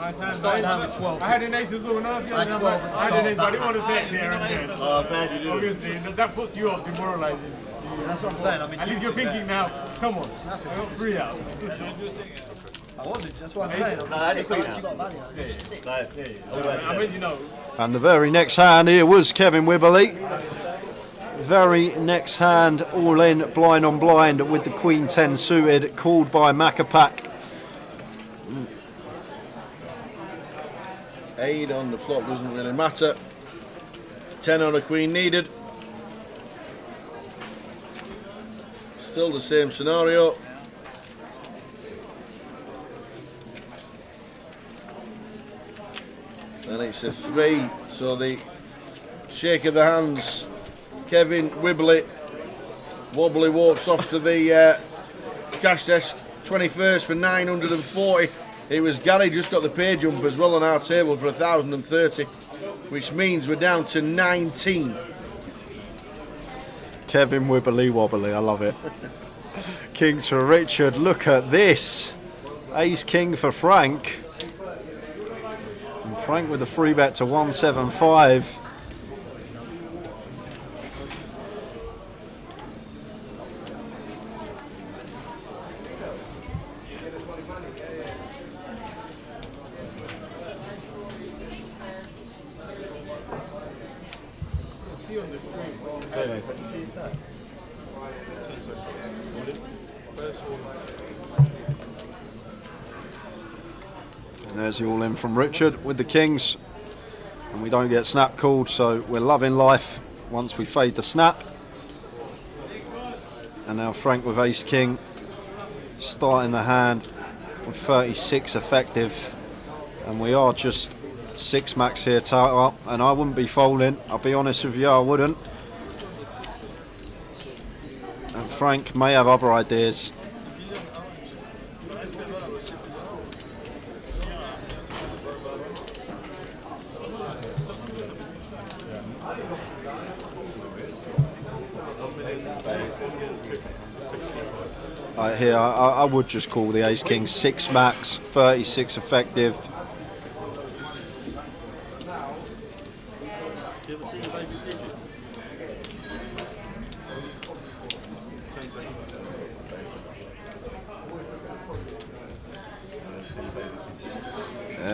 I started hand with 12. I had an ace as well. I had an ace, but I didn't want to say it there and then. Oh, bad you did. Obviously, that puts you off, demoralising. That's what I'm saying. I mean, At least you're thinking now, come on, I got 3 out. I wasn't, that's what I'm saying. I'm sick, I actually got value. I mean, you know. And the very next hand here was Kevin Wibberley. Very next hand, all in, blind on blind with the Queen 10 suited, called by Macapac. 8 on the flop doesn't really matter. 10 on a queen needed. Still the same scenario. And it's a 3, so the shake of the hands. Kevin Wibbley. Wobbly walks off to the cash desk. 21st for 940. It was Gary just got the pay jump as well on our table for 1,030, which means we're down to 19. Kevin Wibberley wobbly, I love it. Kings for Richard, look at this. Ace king for Frank. And Frank with a free bet to 175. And there's the all in from Richard with the kings, and we don't get snap called, so we're loving life once we fade the snap. And now Frank with ace king, starting the hand with 36 effective, and we are just 6 max here, Tower, and I wouldn't be folding, I'll be honest with you, I wouldn't. And Frank may have other ideas. I would just call the Ace King 6 max, 36 effective.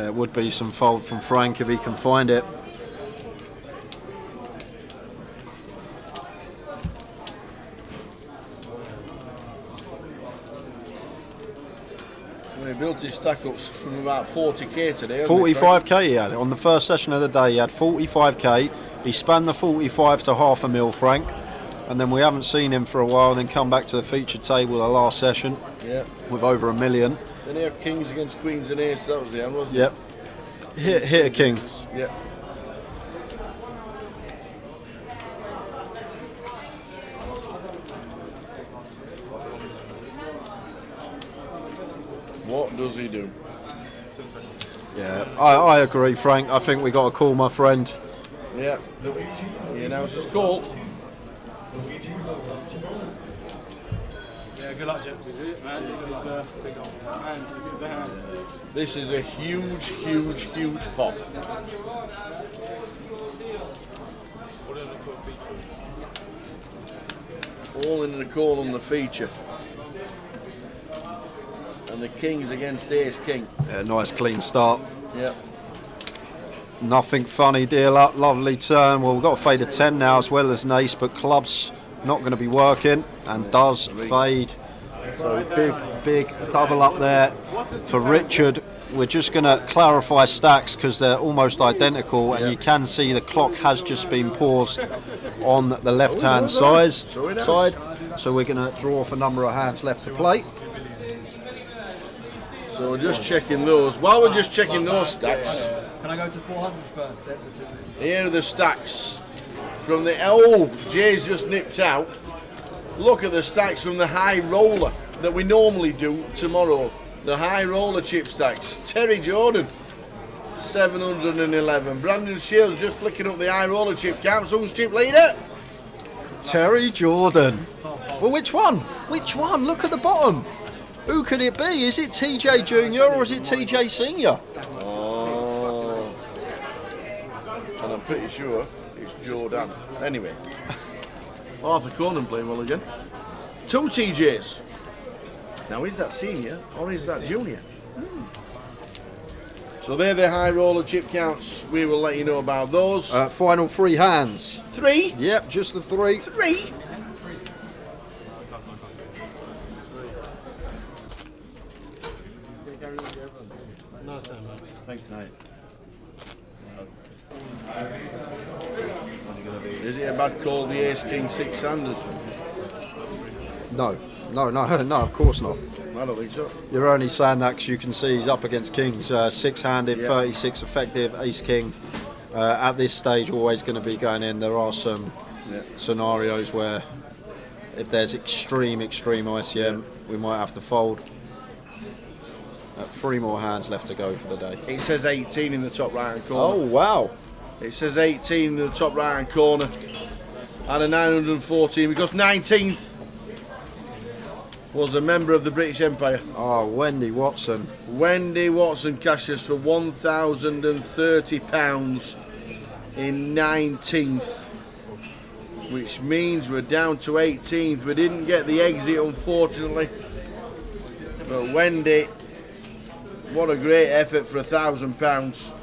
Would be some fold from Frank if he can find it. He built his stack ups from about 40k today. 45k he had on the first session of the day. He had 45k. He spanned the 45 to half a mil, Frank, and then we haven't seen him for a while. And then come back to the feature table the last session, with over $1 million. Then he had kings against queens and aces. That was the end, wasn't it? Yep. Hit a king. Yep. What does he do? Yeah, I agree, Frank. I think we got to call my friend. Yeah. He announces call. Yeah, good luck, gents. This is a huge, huge, huge pot. All in the call on the feature. And the king's against ace king. Yeah, nice clean start. Yep. Nothing funny, deal up, lovely turn. Well, we've got to fade a 10 now as well as an ace, but club's not going to be working and does fade. So big double up there for Richard. We're just going to clarify stacks because they're almost identical, and you can see the clock has just been paused on the left-hand side. So we're going to draw off a number of hands left to play. So we're just checking those. While we're just checking those stacks, Can I go to 400 first? Then to 2? here are the stacks from the... Oh, Jay's just nipped out. Look at the stacks from the high roller that we normally do tomorrow. The high roller chip stacks. Terry Jordan, 711. Brandon Shields just flicking up the high roller chip counts. Who's chip leader? Terry Jordan. Well, which one? Which one? Look at the bottom. Who could it be? Is it TJ Junior or is it TJ Senior? Oh. And I'm pretty sure it's Jordan. Anyway. Arthur Conan playing well again. 2 TJs. Now, is that senior or is that junior? So they're the high roller chip counts. We will let you know about those. Final 3 hands. 3? Yep, just the 3. 3? Thanks, mate. Is it a bad call, the ace king 6-handed? No, of course not. I don't think so. You're only saying that because you can see he's up against kings. 6-handed, 36 effective, ace king. At this stage, always going to be going in. There are some scenarios where if there's extreme ICM, we might have to fold. 3 more hands left to go for the day. It says 18 in the top right hand corner. Oh, wow. It says 18 in the top right hand corner. And a 914 because 19th was a member of the British Empire. Oh, Wendy Watson. Wendy Watson cashes for £1,030 in 19th, which means we're down to 18th. We didn't get the exit, unfortunately. But Wendy, what a great effort for £1,000.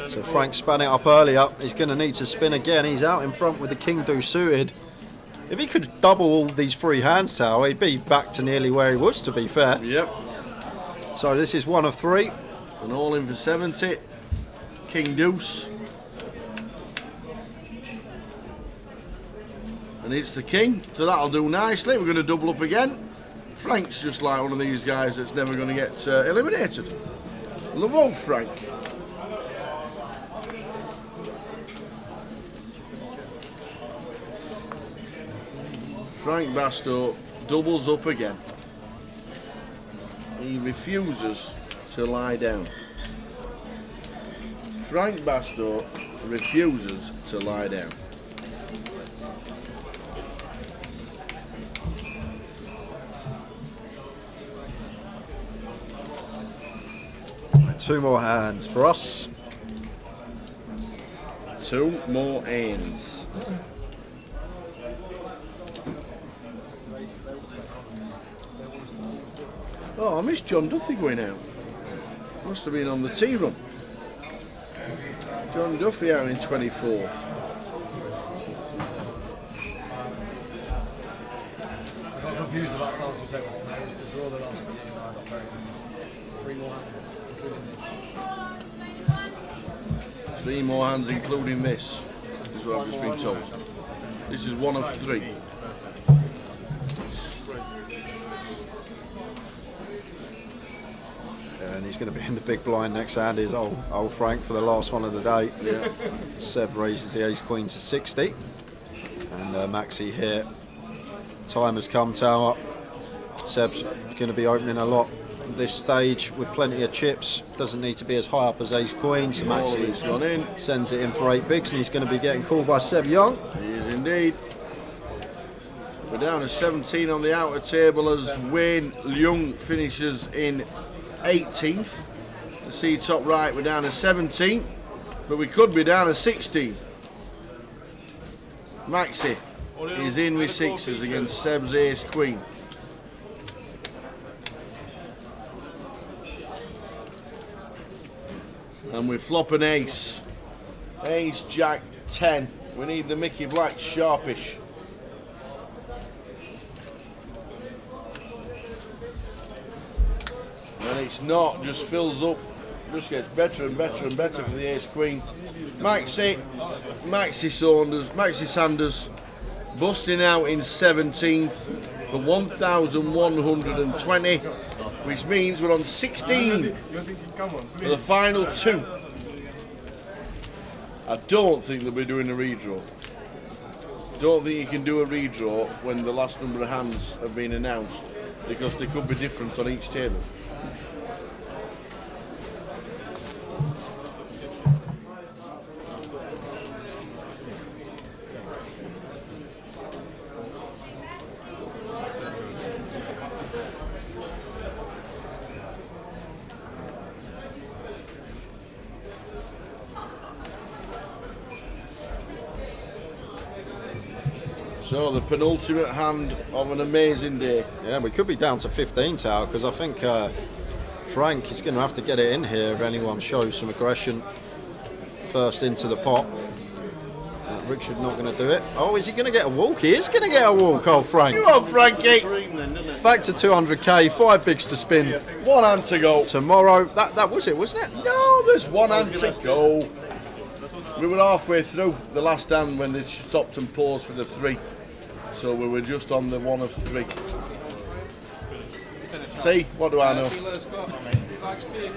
So Frank span it up earlier. He's going to need to spin again. He's out in front with the king deuce suited. If he could double all these 3 hands, Tower, he'd be back to nearly where he was, to be fair. Yep. So this is 1 of 3. And all in for 70. King deuce. And it's the king, so that'll do nicely. We're going to double up again. Frank's just like one of these guys that's never going to get eliminated. Love Frank. Frank Bastow doubles up again. He refuses to lie down. Frank Bastow refuses to lie down. 2 more hands for us. 2 more ends. Oh, I missed John Duffy going out. Must have been on the tea run. John Duffy out in 24th. I got confused about penalty tables. I used to draw the last game and I got very confused. 3 more hands, including this. 3 more hands, including this, is what I've just been told. This is 1 of 3. And he's going to be in the big blind next hand is old Frank for the last one of the day. Yeah. Seb raises the ace queen to 60. And Maxi here. Time has come, tower. Seb's going to be opening a lot at this stage with plenty of chips. Doesn't need to be as high up as ace queen. So Maxi gone in. Sends it in for 8 bigs and he's going to be getting called by Seb Young. He is indeed. We're down to 17 on the outer table as Wayne Young finishes in 18th. You see top right, we're down to 17, but we could be down to 16. Maxi is in with 6s against Seb's ace queen. And we flop an ace. Ace, jack, 10. We need the Mickey Black sharpish. And it's not, just fills up, just gets better and better and better for the ace queen. Maxi Sanders busting out in 17th for 1,120, which means we're on 16 for the final 2. I don't think they'll be doing a redraw. Don't think you can do a redraw when the last number of hands have been announced, because they could be different on each table. So the penultimate hand of an amazing day. Yeah, we could be down to 15, Tower, because I think Frank is going to have to get it in here if anyone shows some aggression first into the pot. Richard not going to do it. Oh, is he going to get a walk? He is going to get a walk, old Frank. You on, Frankie? Back to 200k, 5 bigs to spin. 1 hand to go. Tomorrow, that was it, wasn't it? No, there's 1 hand to go. We were halfway through the last hand when they stopped and paused for the 3. So we were just on the 1 of 3. See, what do I know?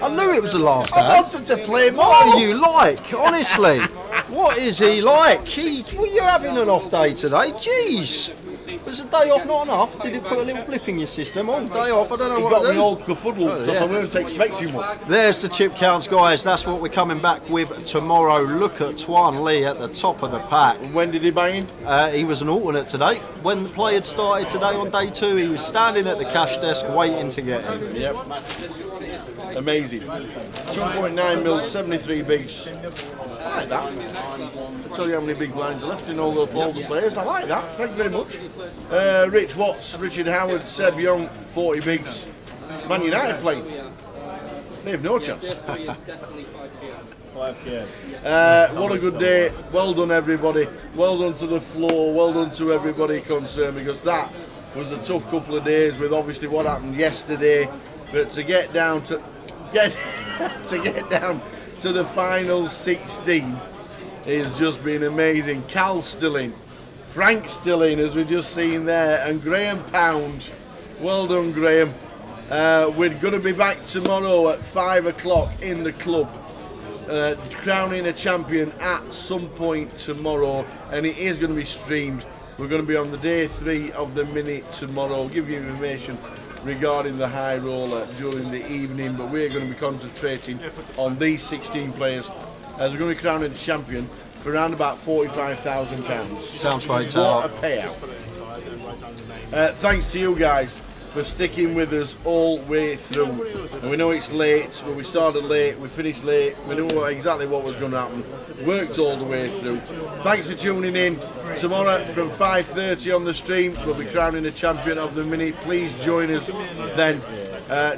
I knew it was the last hand. I wanted to play more. What are you like, honestly? What is he like? Well, you're having an off day today. Jeez. Was a day off not enough? Did it put a little blip in your system? Oh, day off, I don't know He what got to me do. all kerfuddled because I weren't expecting one. There's the chip counts, guys. That's what we're coming back with tomorrow. Look at Tuan Lee at the top of the pack. And when did he buy in? He was an alternate today. When the play had started today on day 2, he was standing at the cash desk waiting to get in. Yep. Amazing. 2.9 mils, 73 bigs. I like that. I'll tell you how many big blinds are left in all the players. I like that. Thank you very much. Rich Watts, Richard Howard, Seb Young, 40 bigs. Man United playing. They have no chance. What a good day. Well done, everybody. Well done to the floor. Well done to everybody concerned, because that was a tough couple of days with obviously what happened yesterday. But to get down to down to the final 16 has just been amazing. Cal still in, Frank still in, as we've just seen there, and Graham Pound. Well done, Graham. We're going to be back tomorrow at 5 o'clock in the club, crowning a champion at some point tomorrow, and it is going to be streamed. We're going to be on the day 3 of the mini tomorrow. I'll give you information regarding the high roller during the evening, but we're going to be concentrating on these 16 players as we're going to be crowning the champion for around about £45,000. Sounds great, What a payout. Thanks to you guys for sticking with us all the way through. And we know it's late, but we started late, we finished late, we knew exactly what was going to happen. Worked all the way through. Thanks for tuning in. Tomorrow from 5:30 on the stream, we'll be crowning a champion of the mini. Please join us then.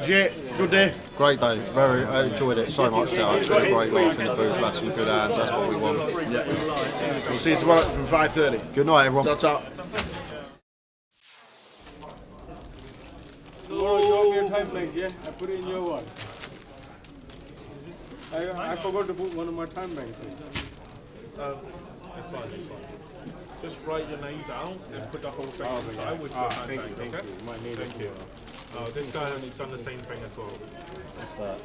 Jay, good day. Great day. I enjoyed it so much. Now it's been a great laugh in the booth. Had some good hands. That's what we want. Yeah. We'll see you tomorrow from 5:30. Good night, everyone. Ta-ta. Tomorrow you want me a time bank, yeah? I put it in your one. I forgot to put one of my time banks in. That's fine. Just write your name down and put the whole thing inside with your time bank, okay? You might need it. Thank you. This guy only done the same thing as well. What's that?